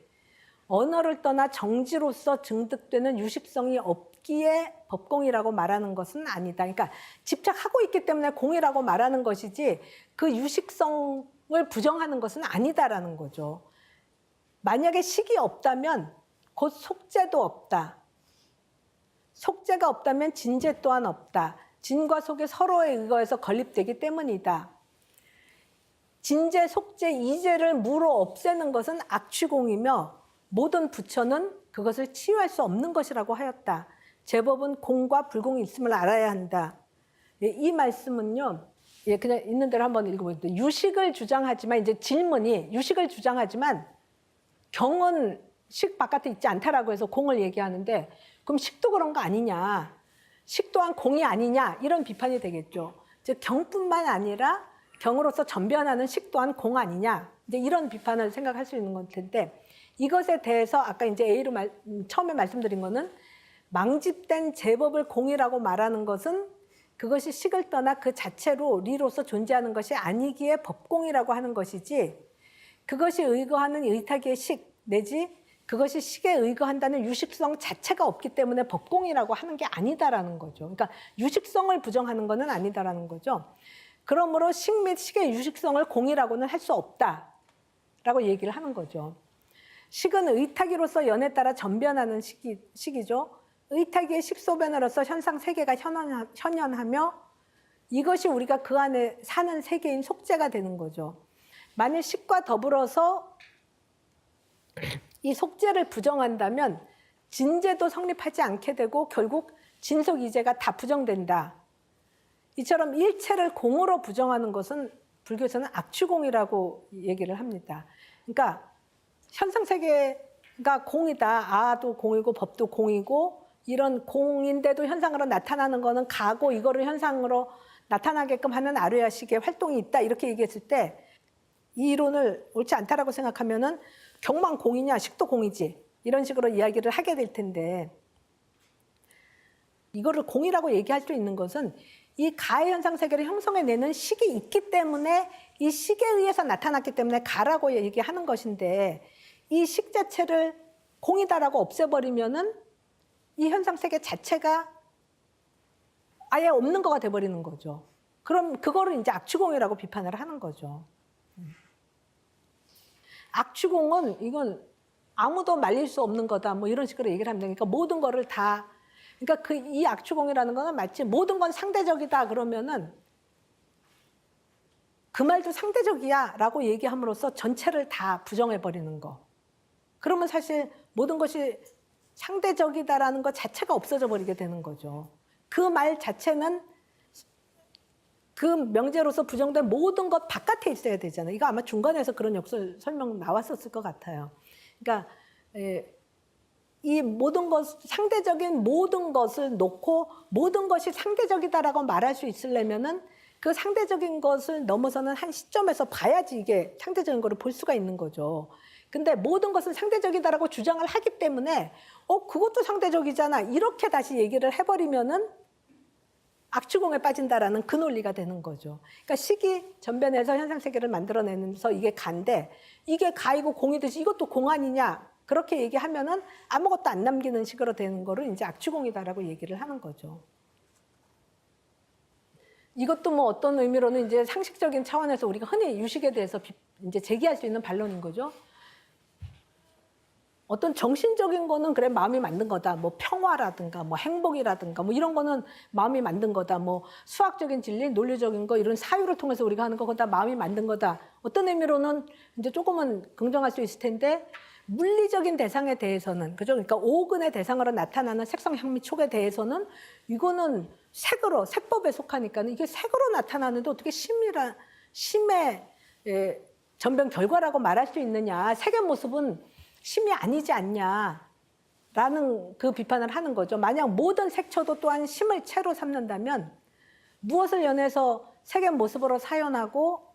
언어를 떠나 정지로서 증득되는 유식성이 없기에 법공이라고 말하는 것은 아니다. 그러니까 집착하고 있기 때문에 공이라고 말하는 것이지 그 유식성을 부정하는 것은 아니다라는 거죠. 만약에 식이 없다면 곧 속죄도 없다. 속죄가 없다면 진죄 또한 없다. 진과 속이 서로에 의거해서 건립되기 때문이다. 진죄, 속죄, 이죄를 무로 없애는 것은 악취공이며 모든 부처는 그것을 치유할 수 없는 것이라고 하였다. 제법은 공과 불공이 있음을 알아야 한다. 이 말씀은요. 그냥 있는 대로 한번 읽어보세요. 유식을 주장하지만 이제 질문이 유식을 주장하지만 경은 식 바깥에 있지 않다라고 해서 공을 얘기하는데 그럼 식도 그런 거 아니냐? 식 또한 공이 아니냐? 이런 비판이 되겠죠. 즉 경뿐만 아니라 경으로서 전변하는 식 또한 공 아니냐? 이제 이런 비판을 생각할 수 있는 건 텐데 이것에 대해서 아까 이제 A로 처음에 말씀드린 거는 망집된 제법을 공이라고 말하는 것은 그것이 식을 떠나 그 자체로 리로서 존재하는 것이 아니기에 법공이라고 하는 것이지 그것이 의거하는 의탁의 식 내지 그것이 식에 의거한다는 유식성 자체가 없기 때문에 법공이라고 하는 게 아니다라는 거죠. 그러니까 유식성을 부정하는 것은 아니다라는 거죠. 그러므로 식 및 식의 유식성을 공이라고는 할 수 없다라고 얘기를 하는 거죠. 식은 의탁이로서 연에 따라 전변하는 식이죠. 의탁의 식소변으로서 현상 세계가 현현하며 이것이 우리가 그 안에 사는 세계인 속죄가 되는 거죠. 만일 식과 더불어서 이 속죄를 부정한다면 진죄도 성립하지 않게 되고 결국 진속이죄가 다 부정된다. 이처럼 일체를 공으로 부정하는 것은 불교에서는 악취공이라고 얘기를 합니다. 그러니까 현상세계가 공이다. 아도 공이고 법도 공이고 이런 공인데도 현상으로 나타나는 거는 가고 이거를 현상으로 나타나게끔 하는 아르야식의 활동이 있다. 이렇게 얘기했을 때 이 이론을 옳지 않다라고 생각하면은 경만 공이냐 식도 공이지 이런 식으로 이야기를 하게 될 텐데 이거를 공이라고 얘기할 수 있는 것은 이 가해 현상 세계를 형성해내는 식이 있기 때문에 이 식에 의해서 나타났기 때문에 가라고 얘기하는 것인데 이 식 자체를 공이다라고 없애버리면은 이 현상 세계 자체가 아예 없는 거가 돼버리는 거죠. 그럼 그거를 이제 악취공이라고 비판을 하는 거죠. 악취공은 이건 아무도 말릴 수 없는 거다. 뭐 이런 식으로 얘기를 합니다. 그러니까 모든 거를 다 그러니까 이 악취공이라는 거는 마치 모든 건 상대적이다 그러면은 그 말도 상대적이야라고 얘기함으로써 전체를 다 부정해 버리는 거. 그러면 사실 모든 것이 상대적이다라는 것 자체가 없어져 버리게 되는 거죠. 그 말 자체는 그 명제로서 부정된 모든 것 바깥에 있어야 되잖아요. 이거 아마 중간에서 그런 역설 설명 나왔었을 것 같아요. 그러니까 이 모든 것, 상대적인 모든 것을 놓고 모든 것이 상대적이다라고 말할 수 있으려면은 그 상대적인 것을 넘어서는 한 시점에서 봐야지 이게 상대적인 거를 볼 수가 있는 거죠. 근데 모든 것은 상대적이다라고 주장을 하기 때문에 그것도 상대적이잖아. 이렇게 다시 얘기를 해버리면은 악취공에 빠진다라는 그 논리가 되는 거죠. 그러니까 식이 전변해서 현상세계를 만들어내면서 이게 가인데 이게 가이고 공이듯이 이것도 공 아니냐 그렇게 얘기하면은 아무것도 안 남기는 식으로 되는 거를 이제 악취공이다라고 얘기를 하는 거죠. 이것도 뭐 어떤 의미로는 이제 상식적인 차원에서 우리가 흔히 유식에 대해서 이제 제기할 수 있는 반론인 거죠. 어떤 정신적인 거는 그래 마음이 만든 거다. 뭐 평화라든가 뭐 행복이라든가 뭐 이런 거는 마음이 만든 거다. 뭐 수학적인 진리, 논리적인 거 이런 사유를 통해서 우리가 하는 거 그거 다 마음이 만든 거다. 어떤 의미로는 이제 조금은 긍정할 수 있을 텐데 물리적인 대상에 대해서는 그죠? 그러니까 오근의 대상으로 나타나는 색성, 향미, 촉에 대해서는 이거는 색으로 색법에 속하니까 이게 색으로 나타나는데 어떻게 심의 전변 결과라고 말할 수 있느냐? 색의 모습은 심이 아니지 않냐라는 그 비판을 하는 거죠. 만약 모든 색초도 또한 심을 채로 삼는다면 무엇을 연해서 색의 모습으로 사연하고,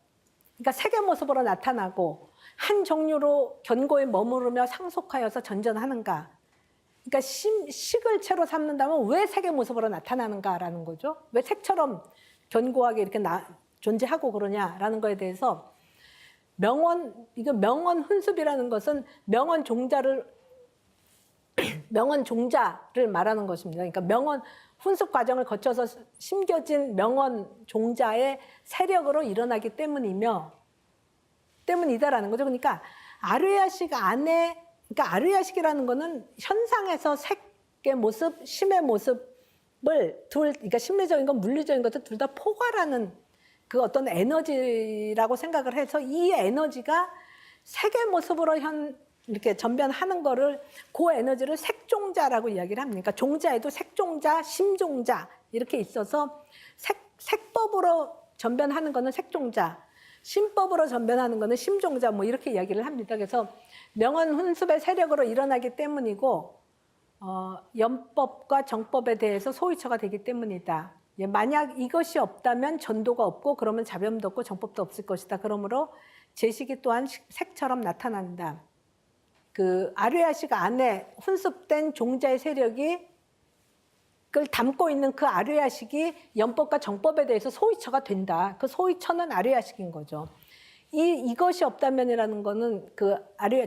그러니까 색의 모습으로 나타나고 한 종류로 견고히 머무르며 상속하여서 전전하는가? 그러니까 식을 채로 삼는다면 왜 색의 모습으로 나타나는가라는 거죠. 왜 색처럼 견고하게 이렇게 존재하고 그러냐라는 거에 대해서 명언 훈습이라는 것은 명언 종자를 말하는 것입니다. 그러니까 명언 훈습 과정을 거쳐서 심겨진 명언 종자의 세력으로 일어나기 때문이다라는 거죠. 그러니까 아르야식 안에, 그러니까 아르야식이라는 거는 현상에서 색의 모습, 심의 모습을 그러니까 심리적인 것, 물리적인 것을 둘 다 포괄하는 그 어떤 에너지라고 생각을 해서 이 에너지가 색의 모습으로 이렇게 전변하는 거를, 그 에너지를 색종자라고 이야기를 합니다. 그러니까 종자에도 색종자, 심종자 이렇게 있어서 색법으로 전변하는 거는 색종자, 심법으로 전변하는 거는 심종자, 뭐 이렇게 이야기를 합니다. 그래서 명언 훈습의 세력으로 일어나기 때문이고, 연법과 정법에 대해서 소위처가 되기 때문이다. 만약 이것이 없다면 전도가 없고, 그러면 자변도 없고 정법도 없을 것이다. 그러므로 제식이 또한 색처럼 나타난다. 그 아르야식 안에 훈습된 종자의 세력이 그걸 담고 있는 그 아르야식이 연법과 정법에 대해서 소위처가 된다. 그 소위처는 아르야식인 거죠. 이것이 없다면이라는 거는 그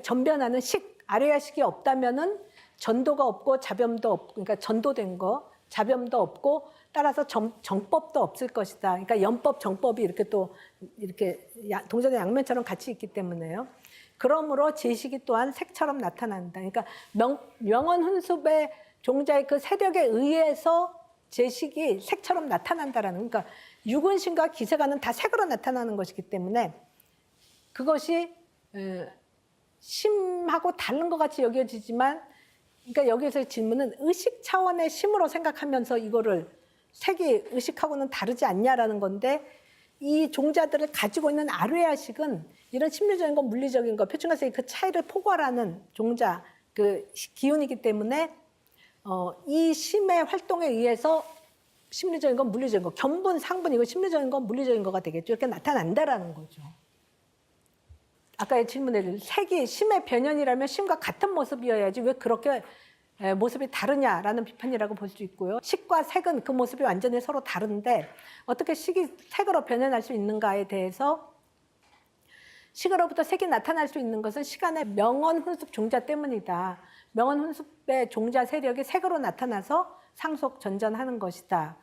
전변하는 아르야식이 없다면은 전도가 없고 자변도 없고, 그러니까 전도된 거, 자변도 없고, 따라서 정법도 없을 것이다. 그러니까 연법, 정법이 이렇게 또 이렇게 동전의 양면처럼 같이 있기 때문에요. 그러므로 제식이 또한 색처럼 나타난다. 그러니까 명언 훈습의 종자의 그 세력에 의해서 제식이 색처럼 나타난다라는, 그러니까 유근신과 기세가는 다 색으로 나타나는 것이기 때문에 그것이 심하고 다른 것 같이 여겨지지만, 그러니까 여기서의 질문은 의식 차원의 심으로 생각하면서 이거를 색이 의식하고는 다르지 않냐라는 건데, 이 종자들을 가지고 있는 아르야식은 이런 심리적인 것, 물리적인 것, 표준과색의 그 차이를 포괄하는 종자, 그 기운이기 때문에 이 심의 활동에 의해서 심리적인 것, 물리적인 것, 견분, 상분이고 심리적인 것, 물리적인 거가 되겠죠. 이렇게 나타난다라는 거죠. 아까의 질문에 색이 심의 변현이라면 심과 같은 모습이어야지 왜 그렇게 모습이 다르냐라는 비판이라고 볼 수 있고요. 식과 색은 그 모습이 완전히 서로 다른데 어떻게 식이 색으로 변현할 수 있는가에 대해서, 식으로부터 색이 나타날 수 있는 것은 시간의 명언 훈습 종자 때문이다. 명언 훈습의 종자 세력이 색으로 나타나서 상속 전전하는 것이다.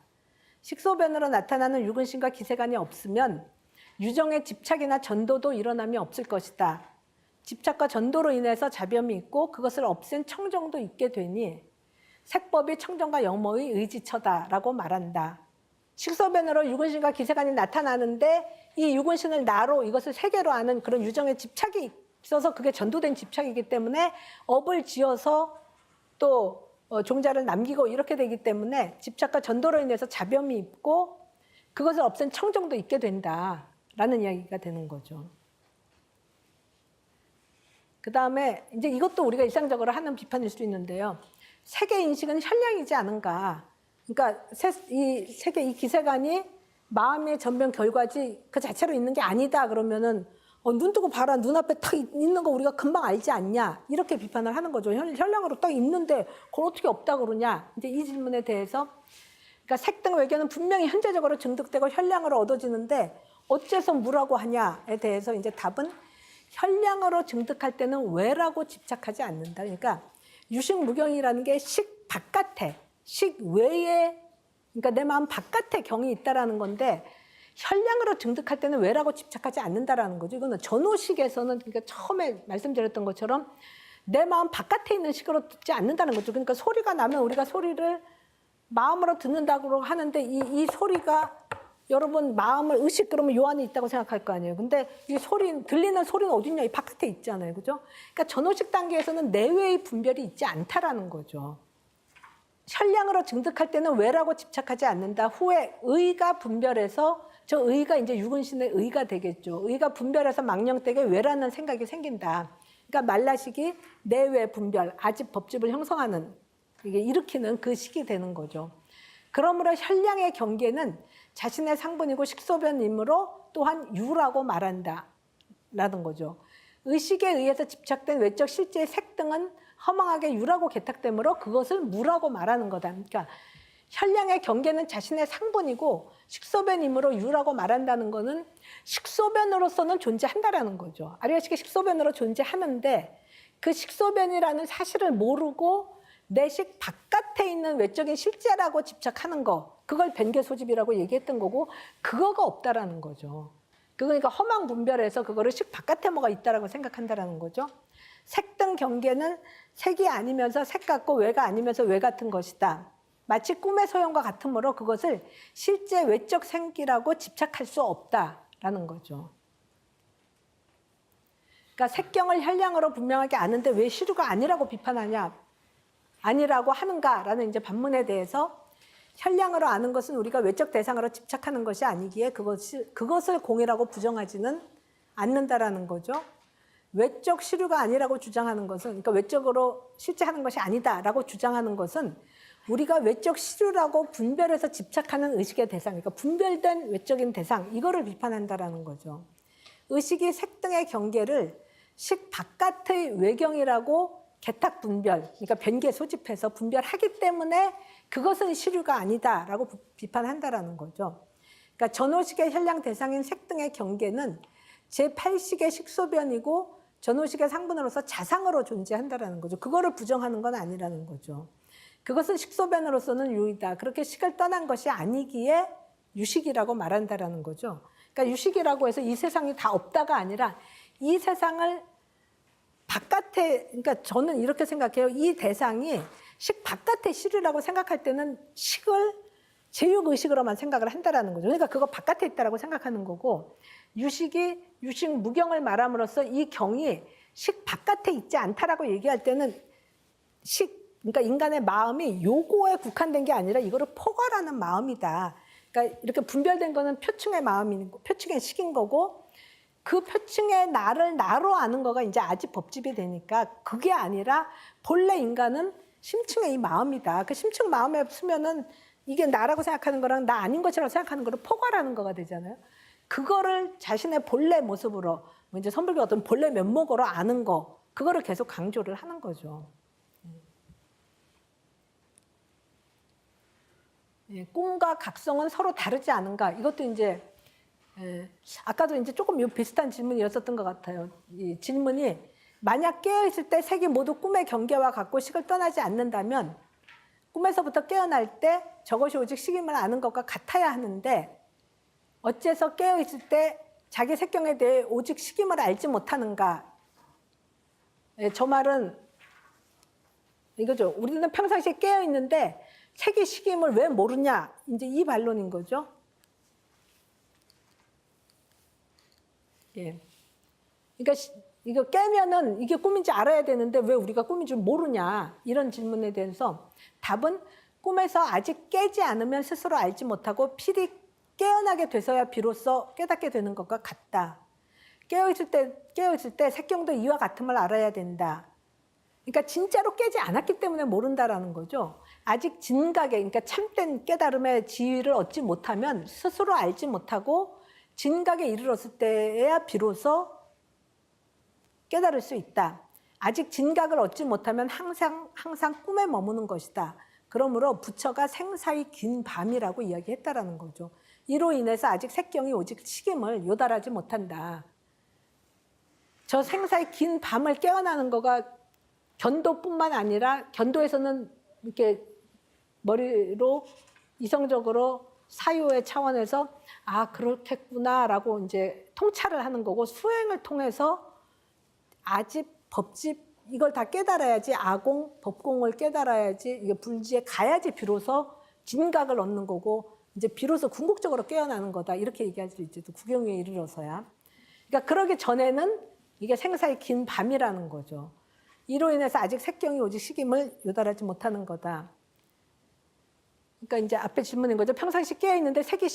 식소변으로 나타나는 유근신과 기세간이 없으면 유정의 집착이나 전도도 일어남이 없을 것이다. 집착과 전도로 인해서 자변이 있고 그것을 없앤 청정도 있게 되니 색법이 청정과 영모의 의지처다라고 말한다. 식소변으로 유근신과 기세간이 나타나는데 이 유근신을 나로, 이것을 세계로 아는 그런 유정의 집착이 있어서 그게 전도된 집착이기 때문에 업을 지어서 또 종자를 남기고 이렇게 되기 때문에 집착과 전도로 인해서 자변이 있고 그것을 없앤 청정도 있게 된다라는 이야기가 되는 거죠. 그 다음에 이제 이것도 우리가 일상적으로 하는 비판일 수 있는데요. 세계 인식은 현량이지 않은가. 그러니까 이 기세간이 마음의 전변 결과지 그 자체로 있는 게 아니다 그러면은 눈 뜨고 봐라, 눈앞에 딱 있는 거 우리가 금방 알지 않냐, 이렇게 비판을 하는 거죠. 현량으로 딱 있는데 그걸 어떻게 없다 그러냐. 이제 이 질문에 대해서, 그러니까 색 등 외견은 분명히 현재적으로 증득되고 현량으로 얻어지는데 어째서 무라고 하냐에 대해서 이제 답은 현량으로 증득할 때는 외라고 집착하지 않는다. 그러니까 유식무경이라는 게 식 바깥에, 식 외에, 그러니까 내 마음 바깥에 경이 있다라는 건데 현량으로 증득할 때는 외라고 집착하지 않는다라는 거죠. 이거는 전호식에서는, 그러니까 처음에 말씀드렸던 것처럼 내 마음 바깥에 있는 식으로 듣지 않는다는 거죠. 그러니까 소리가 나면 우리가 소리를 마음으로 듣는다고 하는데 이 소리가 여러분 마음을 의식, 그러면 요 안에 있다고 생각할 거 아니에요. 근데 이 들리는 소리는 어딨냐? 이 바깥에 있잖아요. 그죠? 그러니까 전호식 단계에서는 내외의 분별이 있지 않다라는 거죠. 현량으로 증득할 때는 외라고 집착하지 않는다. 후에 의가 분별해서, 저 의가 이제 유근신의 의가 되겠죠. 의가 분별해서 망령되게 외라는 생각이 생긴다. 그러니까 말라식이 내외 분별, 아집 법집을 형성하는, 이게 일으키는 그 시기 되는 거죠. 그러므로 혈량의 경계는 자신의 상분이고 식소변이므로 또한 유라고 말한다 라는 거죠. 의식에 의해서 집착된 외적 실제의 색 등은 허망하게 유라고 개탁되므로 그것을 무라고 말하는 거다. 그러니까 혈량의 경계는 자신의 상분이고 식소변이므로 유라고 말한다는 거는 식소변으로서는 존재한다라는 거죠. 아리아식이 식소변으로 존재하는데 그 식소변이라는 사실을 모르고 내 식 바깥에 있는 외적인 실제라고 집착하는 거, 그걸 변계 소집이라고 얘기했던 거고 그거가 없다라는 거죠. 그러니까 허망 분별해서 그거를 식 바깥에 뭐가 있다라고 생각한다라는 거죠. 색 등 경계는 색이 아니면서 색 같고 외가 아니면서 외 같은 것이다. 마치 꿈의 소용과 같으므로 그것을 실제 외적 생기라고 집착할 수 없다라는 거죠. 그러니까 색경을 혈량으로 분명하게 아는데 왜 시류가 아니라고 비판하냐, 아니라고 하는가라는 이제 반문에 대해서 혈량으로 아는 것은 우리가 외적 대상으로 집착하는 것이 아니기에 그것을 공이라고 부정하지는 않는다라는 거죠. 외적 시류가 아니라고 주장하는 것은, 그러니까 외적으로 실제 하는 것이 아니다라고 주장하는 것은 우리가 외적 시류라고 분별해서 집착하는 의식의 대상, 그러니까 분별된 외적인 대상, 이거를 비판한다라는 거죠. 의식이 색 등의 경계를 식 바깥의 외경이라고 개탁 분별, 그러니까 변계 소집해서 분별하기 때문에 그것은 시류가 아니다라고 비판한다라는 거죠. 그러니까 전호식의 혈량 대상인 색 등의 경계는 제8식의 식소변이고 전호식의 상분으로서 자상으로 존재한다라는 거죠. 그거를 부정하는 건 아니라는 거죠. 그것은 식소변으로서는 유이다. 그렇게 식을 떠난 것이 아니기에 유식이라고 말한다라는 거죠. 그러니까 유식이라고 해서 이 세상이 다 없다가 아니라 이 세상을 바깥에, 그러니까 저는 이렇게 생각해요. 이 대상이 식 바깥의 시류라고 생각할 때는 식을 제육의식으로만 생각을 한다라는 거죠. 그러니까 그거 바깥에 있다라고 생각하는 거고, 유식이 유식 무경을 말함으로써 이 경이 식 바깥에 있지 않다라고 얘기할 때는 그러니까 인간의 마음이 요거에 국한된 게 아니라 이거를 포괄하는 마음이다. 그러니까 이렇게 분별된 거는 표층의 마음이고 표층의 식인 거고, 그 표층의 나를 나로 아는 거가 이제 아집 법집이 되니까 그게 아니라 본래 인간은 심층의 이 마음이다. 그 심층 마음에 쓰면은 이게 나라고 생각하는 거랑 나 아닌 것이라고 생각하는 거를 포괄하는 거가 되잖아요. 그거를 자신의 본래 모습으로, 이제 선불교 어떤 본래 면목으로 아는 거, 그거를 계속 강조를 하는 거죠. 꿈과 각성은 서로 다르지 않은가? 이것도 이제 아까도 이제 조금 비슷한 질문이었었던 것 같아요. 이 질문이 만약 깨어있을 때 색이 모두 꿈의 경계와 같고 식을 떠나지 않는다면 꿈에서부터 깨어날 때 저것이 오직 식임을 아는 것과 같아야 하는데 어째서 깨어있을 때 자기 색경에 대해 오직 식임을 알지 못하는가? 저 말은 이거죠. 우리는 평상시에 깨어있는데 색이 식임을 왜 모르냐? 이제 이 반론인 거죠. 예. 그러니까 이거 깨면은 이게 꿈인지 알아야 되는데 왜 우리가 꿈인 줄 모르냐? 이런 질문에 대해서 답은 꿈에서 아직 깨지 않으면 스스로 알지 못하고 필히 깨어나게 돼서야 비로소 깨닫게 되는 것과 같다. 깨어있을 때 색경도 이와 같음을 알아야 된다. 그러니까 진짜로 깨지 않았기 때문에 모른다라는 거죠. 아직 진각에, 그러니까 참된 깨달음의 지위를 얻지 못하면 스스로 알지 못하고 진각에 이르렀을 때야 비로소 깨달을 수 있다. 아직 진각을 얻지 못하면 항상 꿈에 머무는 것이다. 그러므로 부처가 생사의 긴 밤이라고 이야기했다라는 거죠. 이로 인해서 아직 색경이 오직 식임을 요달하지 못한다. 저 생사의 긴 밤을 깨어나는 거가 견도뿐만 아니라 견도에서는 이렇게 머리로 이성적으로 사유의 차원에서 아 그렇겠구나라고 이제 통찰을 하는 거고, 수행을 통해서 아집, 법집 이걸 다 깨달아야지, 아공, 법공을 깨달아야지, 이게 불지에 가야지 비로소 진각을 얻는 거고 이제 비로소 궁극적으로 깨어나는 거다, 이렇게 얘기할 수 있죠. 구경에 이르러서야. 그러니까 그러기 전에는 이게 생사의 긴 밤이라는 거죠. 이로 인해서 아직 색경이 오직 식임을 요달하지 못하는 거다. 그러니까 이제 앞에 질문인 거죠. 평상시 깨어 있는데 색이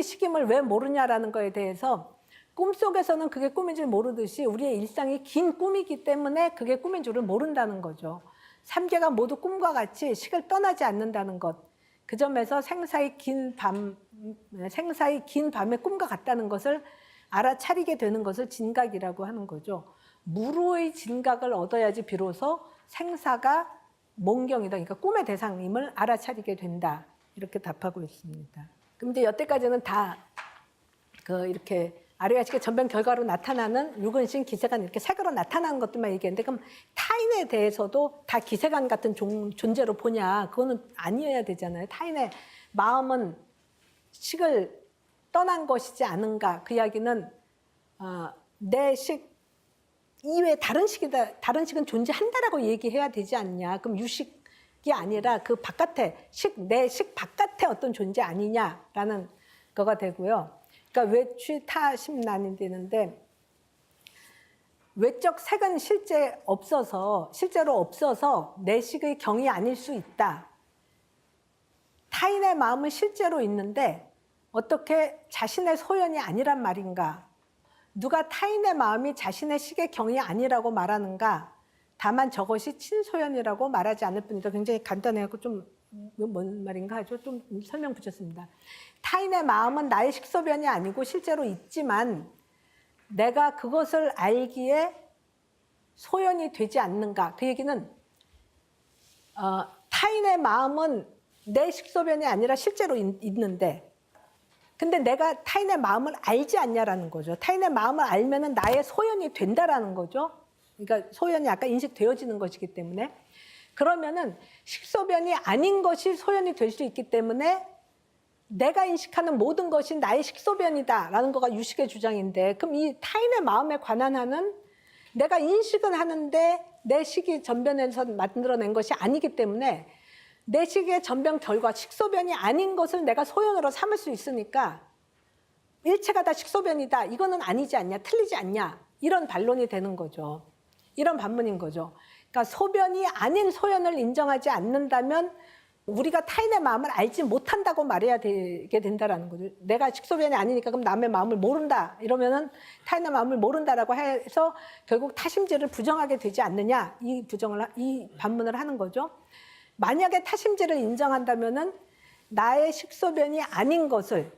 식임을 왜 모르냐라는 거에 대해서 꿈속에서는 그게 꿈인 줄 모르듯이 우리의 일상이 긴 꿈이기 때문에 그게 꿈인 줄을 모른다는 거죠. 삼계가 모두 꿈과 같이 식을 떠나지 않는다는 것. 그 점에서 생사의 긴 밤의 꿈과 같다는 것을 알아차리게 되는 것을 진각이라고 하는 거죠. 무로의 진각을 얻어야지 비로소 생사가 몽경이다. 그러니까 꿈의 대상임을 알아차리게 된다. 이렇게 답하고 있습니다. 그럼 이제 여태까지는 다 이렇게 아리아식의 전변 결과로 나타나는 유근신, 기세관 이렇게 색으로 나타나는 것들만 얘기했는데 그럼 타인에 대해서도 다 기세관 같은 존재로 보냐? 그거는 아니어야 되잖아요. 타인의 마음은 식을 떠난 것이지 않은가? 그 이야기는 내 식 이외에 다른 식은 존재한다라고 얘기해야 되지 않냐? 그럼 유식이 아니라 그 바깥에 내 식 바깥에 어떤 존재 아니냐라는 거가 되고요. 그러니까 외취타심난이 되는데 외적 색은 실제로 없어서 내 식의 경이 아닐 수 있다. 타인의 마음은 실제로 있는데 어떻게 자신의 소연이 아니란 말인가? 누가 타인의 마음이 자신의 식의 경이 아니라고 말하는가? 다만 저것이 친소연이라고 말하지 않을 뿐이다. 굉장히 간단해갖고 좀 뭔 말인가 하죠. 좀 설명 붙였습니다. 타인의 마음은 나의 식소변이 아니고 실제로 있지만 내가 그것을 알기에 소연이 되지 않는가. 그 얘기는 타인의 마음은 내 식소변이 아니라 실제로 있는데 근데 내가 타인의 마음을 알지 않냐라는 거죠. 타인의 마음을 알면은 나의 소연이 된다라는 거죠. 그러니까 소연이 아까 인식되어지는 것이기 때문에 그러면은 식소변이 아닌 것이 소연이 될 수 있기 때문에 내가 인식하는 모든 것이 나의 식소변이다라는 거가 유식의 주장인데 그럼 이 타인의 마음에 관한 한은 내가 인식은 하는데 내 식이 전변에서 만들어낸 것이 아니기 때문에 내 식의 전변 결과 식소변이 아닌 것을 내가 소연으로 삼을 수 있으니까 일체가 다 식소변이다. 이거는 아니지 않냐, 틀리지 않냐 이런 반론이 되는 거죠. 이런 반문인 거죠. 그러니까 소변이 아닌 소연을 인정하지 않는다면 우리가 타인의 마음을 알지 못한다고 말해야 되게 된다라는 거죠. 내가 식소변이 아니니까 그럼 남의 마음을 모른다. 이러면은 타인의 마음을 모른다라고 해서 결국 타심지를 부정하게 되지 않느냐. 이 반문을 하는 거죠. 만약에 타심지를 인정한다면은 나의 식소변이 아닌 것을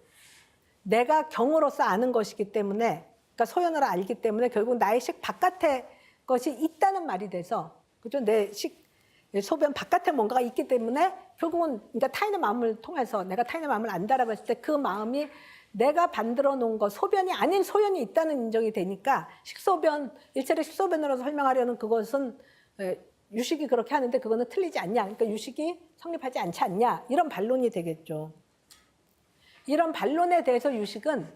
내가 경으로서 아는 것이기 때문에 그러니까 소연으로 알기 때문에 결국 나의 식 바깥에 것이 있다는 말이 돼서 그죠? 내 소변 바깥에 뭔가가 있기 때문에 결국은 그러니까 타인의 마음을 통해서 내가 타인의 마음을 안다라고 했을 때 그 마음이 내가 만들어 놓은 것 소변이 아닌 소연이 있다는 인정이 되니까 식소변 일체를 식소변으로 설명하려는 그것은 유식이 그렇게 하는데 그거는 틀리지 않냐. 그러니까 유식이 성립하지 않지 않냐. 이런 반론이 되겠죠. 이런 반론에 대해서 유식은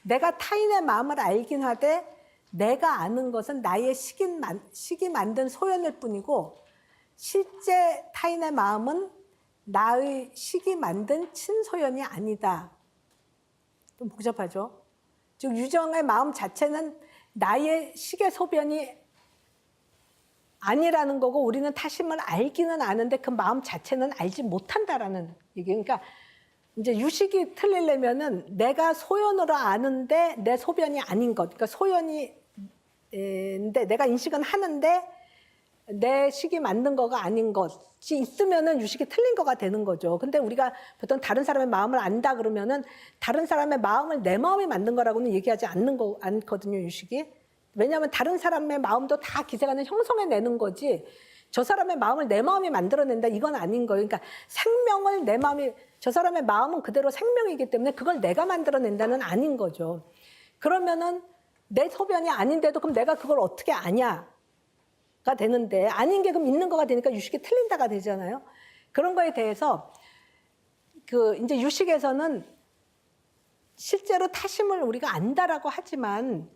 내가 타인의 마음을 알긴 하되 내가 아는 것은 나의 식이 만든 소연일 뿐이고 실제 타인의 마음은 나의 식이 만든 친소연이 아니다. 좀 복잡하죠? 즉 유정의 마음 자체는 나의 식의 소변이 아니라는 거고 우리는 타심을 알기는 아는데 그 마음 자체는 알지 못한다라는 얘기. 그러니까 이제 유식이 틀리려면은 내가 소연으로 아는데 내 소변이 아닌 것. 그러니까 소연이 근데 내가 인식은 하는데 내 식이 만든 거가 아닌 것이 있으면은 유식이 틀린 거가 되는 거죠. 근데 우리가 보통 다른 사람의 마음을 안다 그러면은 다른 사람의 마음을 내 마음이 만든 거라고는 얘기하지 않거든요, 유식이. 왜냐하면 다른 사람의 마음도 다 기세관을 형성해내는 거지 저 사람의 마음을 내 마음이 만들어낸다 이건 아닌 거예요. 그러니까 생명을 내 마음이 저 사람의 마음은 그대로 생명이기 때문에 그걸 내가 만들어낸다는 아닌 거죠. 그러면은 내 소변이 아닌데도 그럼 내가 그걸 어떻게 아냐가 되는데 아닌 게 그럼 있는 거가 되니까 유식이 틀린다가 되잖아요. 그런 거에 대해서 이제 유식에서는 실제로 타심을 우리가 안다라고 하지만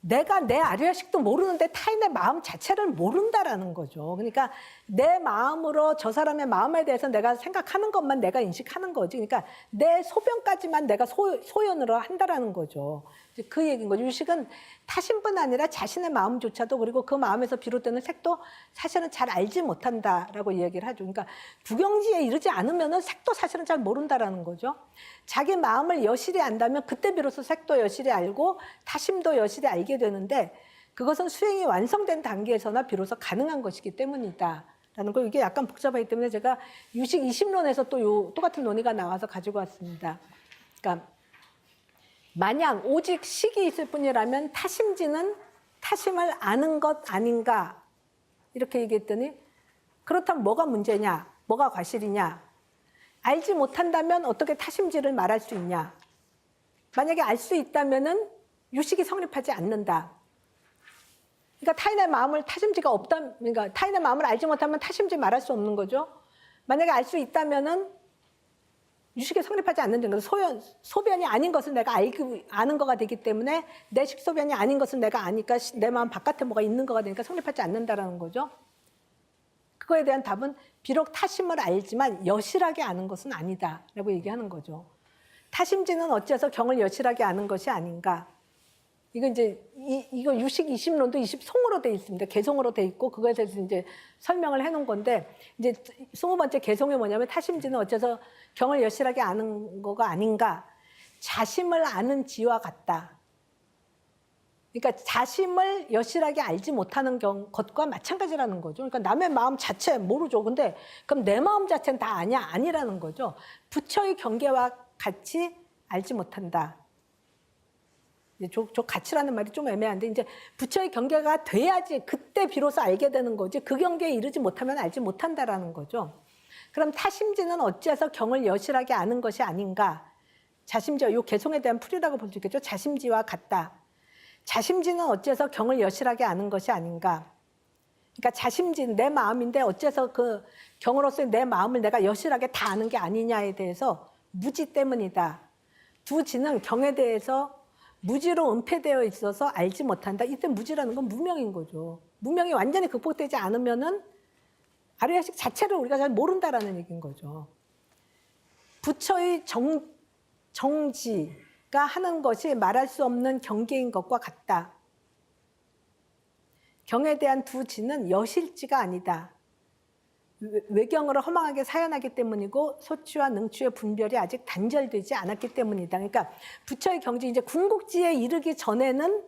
내가 내 아류야식도 모르는데 타인의 마음 자체를 모른다라는 거죠. 그러니까 내 마음으로 저 사람의 마음에 대해서 내가 생각하는 것만 내가 인식하는 거지. 그러니까 내 소변까지만 내가 소연으로 한다라는 거죠. 그 얘기인 거죠. 유식은 타신뿐 아니라 자신의 마음조차도 그리고 그 마음에서 비롯되는 색도 사실은 잘 알지 못한다라고 이야기를 하죠. 그러니까 부경지에 이르지 않으면은 색도 사실은 잘 모른다라는 거죠. 자기 마음을 여실히 안다면 그때 비로소 색도 여실히 알고 타심도 여실히 알게 되는데 그것은 수행이 완성된 단계에서나 비로소 가능한 것이기 때문이다라는 거. 이게 약간 복잡하기 때문에 제가 유식 20론에서 또 똑같은 논의가 나와서 가지고 왔습니다. 그러니까 만약 오직 식이 있을 뿐이라면 타심지는 타심을 아는 것 아닌가 이렇게 얘기했더니 그렇다면 뭐가 문제냐, 뭐가 과실이냐, 알지 못한다면 어떻게 타심지를 말할 수 있냐. 만약에 알 수 있다면은 유식이 성립하지 않는다. 그러니까 타인의 마음을 타심지가 없다. 그러니까 타인의 마음을 알지 못하면 타심지 말할 수 없는 거죠. 만약에 알 수 있다면은 유식이 성립하지 않는다는 거죠. 소변이 아닌 것을 내가 아는 거가 되기 때문에 내 식소변이 아닌 것을 내가 아니까 내 마음 바깥에 뭐가 있는 거가 되니까 성립하지 않는다라는 거죠. 그거에 대한 답은 비록 타심을 알지만 여실하게 아는 것은 아니다라고 얘기하는 거죠. 타심지는 어째서 경을 여실하게 아는 것이 아닌가. 이거 이제 이거 유식 20론도 20송으로 돼 있습니다. 개송으로 돼 있고 그거에 대해서 이제 설명을 해놓은 건데 이제 20번째 개송이 뭐냐면 타심지는 어째서 경을 여실하게 아는 거가 아닌가. 자심을 아는 지와 같다. 그러니까 자심을 여실하게 알지 못하는 것과 마찬가지라는 거죠. 그러니까 남의 마음 자체 모르죠. 근데 그럼 내 마음 자체는 다 아냐? 아니라는 거죠. 부처의 경계와 같이 알지 못한다. 저 가치라는 말이 좀 애매한데 이제 부처의 경계가 돼야지 그때 비로소 알게 되는 거지 그 경계에 이르지 못하면 알지 못한다라는 거죠. 그럼 타심지는 어째서 경을 여실하게 아는 것이 아닌가. 자심지와 이 개송에 대한 풀이라고 볼 수 있겠죠. 자심지와 같다. 자심지는 어째서 경을 여실하게 아는 것이 아닌가. 그러니까 자심지는 내 마음인데 어째서 그 경으로서의 내 마음을 내가 여실하게 다 아는 게 아니냐에 대해서 무지 때문이다. 두 지는 경에 대해서 무지로 은폐되어 있어서 알지 못한다. 이때 무지라는 건 무명인 거죠. 무명이 완전히 극복되지 않으면은 아류야식 자체를 우리가 잘 모른다라는 얘기인 거죠. 부처의 정지가 하는 것이 말할 수 없는 경계인 것과 같다. 경에 대한 두 지는 여실지가 아니다. 외경으로 허망하게 사연하기 때문이고 소취와 능취의 분별이 아직 단절되지 않았기 때문이다. 그러니까 부처의 경지 이제 궁극지에 이르기 전에는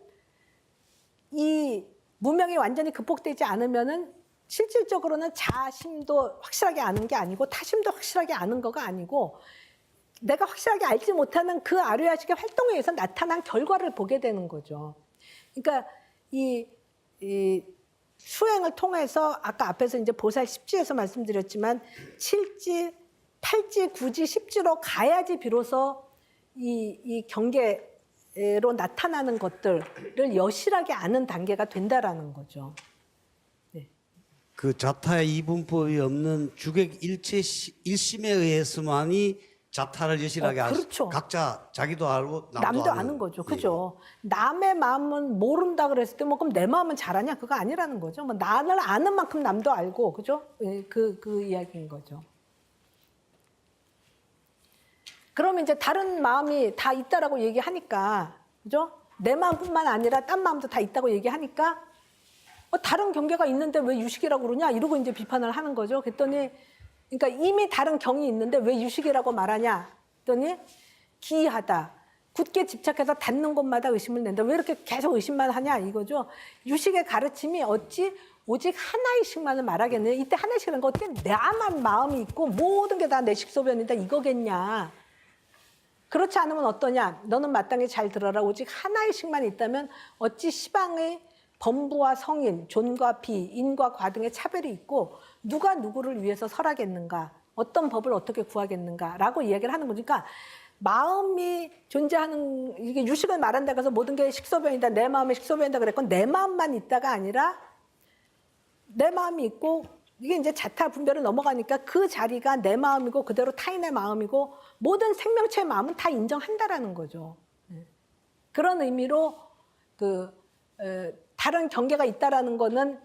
이 무명이 완전히 극복되지 않으면은 실질적으로는 자심도 확실하게 아는 게 아니고 타심도 확실하게 아는 거가 아니고 내가 확실하게 알지 못하는 그 아류야식의 활동에 의해서 나타난 결과를 보게 되는 거죠. 그러니까 이 수행을 통해서 아까 앞에서 이제 보살 10지에서 말씀드렸지만 7지, 8지, 9지, 10지로 가야지 비로소 이 경계로 나타나는 것들을 여실하게 아는 단계가 된다라는 거죠. 네. 그 자타의 이분법이 없는 주객 일심에 의해서만이 자타를 여실하게 알 수, 그렇죠. 각자 자기도 알고 남도 아는 거죠. 그죠? 남의 마음은 모른다 그랬을 때 뭐 그럼 내 마음은 잘하냐? 그거 아니라는 거죠. 뭐 나를 아는 만큼 남도 알고 그죠? 그 이야기인 거죠. 그러면 이제 다른 마음이 다 있다라고 얘기하니까 그죠? 내 마음뿐만 아니라 딴 마음도 다 있다고 얘기하니까 다른 경계가 있는데 왜 유식이라고 그러냐? 이러고 이제 비판을 하는 거죠. 그랬더니 그러니까 이미 다른 경이 있는데 왜 유식이라고 말하냐? 했더니 기이하다. 굳게 집착해서 닿는 곳마다 의심을 낸다. 왜 이렇게 계속 의심만 하냐? 이거죠. 유식의 가르침이 어찌 오직 하나의식만을 말하겠느냐? 이때 하나의식이라는 거 어떻게 나만 마음이 있고 모든 게 다 내 식소변이다 이거겠냐? 그렇지 않으면 어떠냐? 너는 마땅히 잘 들어라. 오직 하나의식만 있다면 어찌 시방의 범부와 성인, 존과 비, 인과 과 등의 차별이 있고 누가 누구를 위해서 설하겠는가? 어떤 법을 어떻게 구하겠는가? 라고 이야기를 하는 거니까 마음이 존재하는 이게 유식을 말한다고 해서 모든 게 식소변이다. 내 마음이 식소변이다 그랬건 내 마음만 있다가 아니라 내 마음이 있고 이게 이제 자타 분별을 넘어가니까 그 자리가 내 마음이고 그대로 타인의 마음이고 모든 생명체의 마음은 다 인정한다라는 거죠. 그런 의미로 그 다른 경계가 있다라는 거는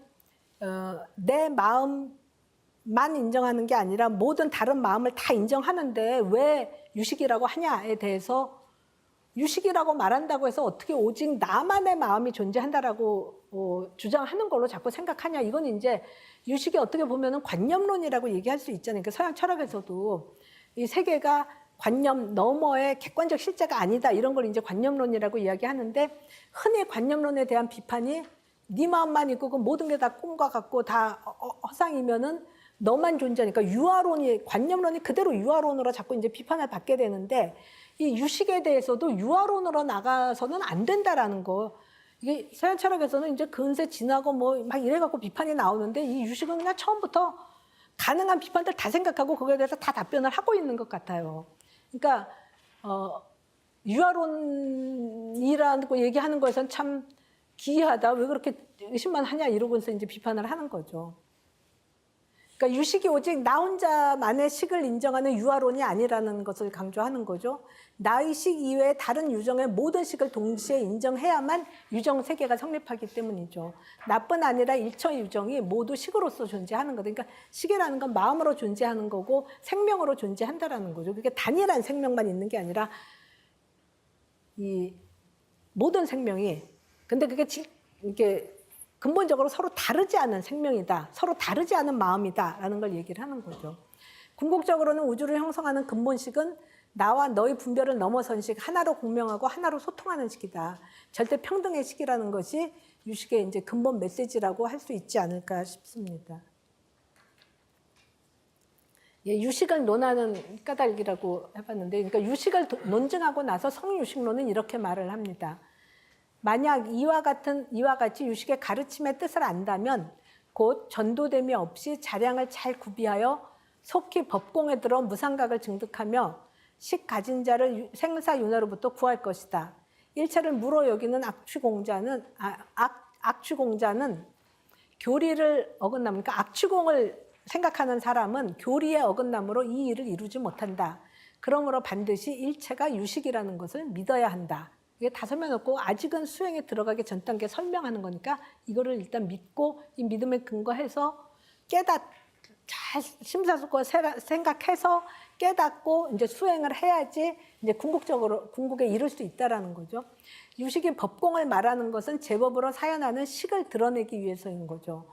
내 마음만 인정하는 게 아니라 모든 다른 마음을 다 인정하는데 왜 유식이라고 하냐에 대해서 유식이라고 말한다고 해서 어떻게 오직 나만의 마음이 존재한다라고 주장하는 걸로 자꾸 생각하냐. 이건 이제 유식이 어떻게 보면은 관념론이라고 얘기할 수 있잖아요. 그러니까 서양 철학에서도 이 세계가 관념 너머의 객관적 실제가 아니다. 이런 걸 이제 관념론이라고 이야기하는데 흔히 관념론에 대한 비판이 네 마음만 있고 그 모든 게 다 꿈과 같고 다 허상이면은 너만 존재하니까 유아론이 관념론이 그대로 유아론으로 자꾸 이제 비판을 받게 되는데 이 유식에 대해서도 유아론으로 나가서는 안 된다라는 거. 이게 서양 철학에서는 이제 근세 지나고 뭐 막 이래갖고 비판이 나오는데 이 유식은 그냥 처음부터 가능한 비판들 다 생각하고 그거에 대해서 다 답변을 하고 있는 것 같아요. 그러니까 유아론이라고 얘기하는 것은 참 기이하다. 왜 그렇게 의심만 하냐 이러고서 이제 비판을 하는 거죠. 그러니까 유식이 오직 나 혼자만의 식을 인정하는 유아론이 아니라는 것을 강조하는 거죠. 나의 식 이외에 다른 유정의 모든 식을 동시에 인정해야만 유정 세계가 성립하기 때문이죠. 나뿐 아니라 일처 유정이 모두 식으로서 존재하는 거죠. 그러니까 식이라는 건 마음으로 존재하는 거고 생명으로 존재한다라는 거죠. 그게 단일한 생명만 있는 게 아니라 이 모든 생명이 근데 그게 이게 근본적으로 서로 다르지 않은 생명이다. 서로 다르지 않은 마음이다라는 걸 얘기를 하는 거죠. 궁극적으로는 우주를 형성하는 근본식은 나와 너의 분별을 넘어선 식, 하나로 공명하고 하나로 소통하는 식이다. 절대 평등의 식이라는 것이 유식의 이제 근본 메시지라고 할 수 있지 않을까 싶습니다. 예, 유식을 논하는 까닭이라고 해봤는데, 그러니까 유식을 논증하고 나서 성유식론은 이렇게 말을 합니다. 만약 이와 같이 유식의 가르침의 뜻을 안다면 곧 전도됨이 없이 자량을 잘 구비하여 속히 법공에 들어 무상각을 증득하며 식 가진 자를 생사윤회로부터 구할 것이다. 일체를 무로 여기는 악취공자는 교리를 어긋남, 그러니까 악취공을 생각하는 사람은 교리의 어긋남으로 이 일을 이루지 못한다. 그러므로 반드시 일체가 유식이라는 것을 믿어야 한다. 이게 다 설명했고 아직은 수행에 들어가기 전 단계 설명하는 거니까 이거를 일단 믿고 이 믿음에 근거해서 잘 심사숙고를 생각해서 깨닫고 이제 수행을 해야지 이제 궁극에 이룰 수 있다라는 거죠. 유식이 법공을 말하는 것은 제법으로 사연하는 식을 드러내기 위해서인 거죠.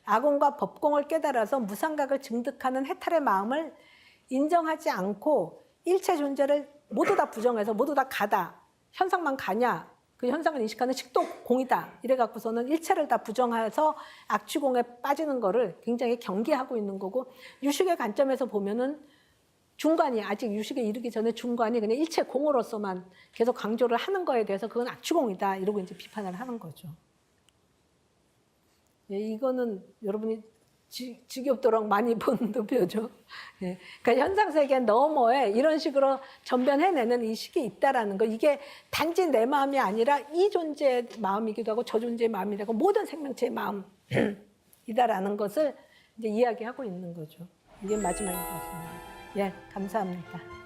아공과 법공을 깨달아서 무상각을 증득하는 해탈의 마음을 인정하지 않고 일체 존재를 모두 다 부정해서 모두 다 가다. 현상만 가냐? 그 현상을 인식하는 식도 공이다. 이래 갖고서는 일체를 다 부정해서 악취공에 빠지는 거를 굉장히 경계하고 있는 거고 유식의 관점에서 보면은 중관이 아직 유식에 이르기 전에 중관이 그냥 일체 공으로서만 계속 강조를 하는 거에 대해서 그건 악취공이다. 이러고 이제 비판을 하는 거죠. 예, 이거는 여러분이 지겹도록 많이 본 도표죠. 예, 그러니까 현상세계 너머에 이런 식으로 전변해내는 이 식이 있다라는 거. 이게 단지 내 마음이 아니라 이 존재의 마음이기도 하고 저 존재의 마음이기도 하고 모든 생명체의 마음이다라는 것을 이제 이야기하고 있는 거죠. 이게 마지막인 것 같습니다. 예, 감사합니다.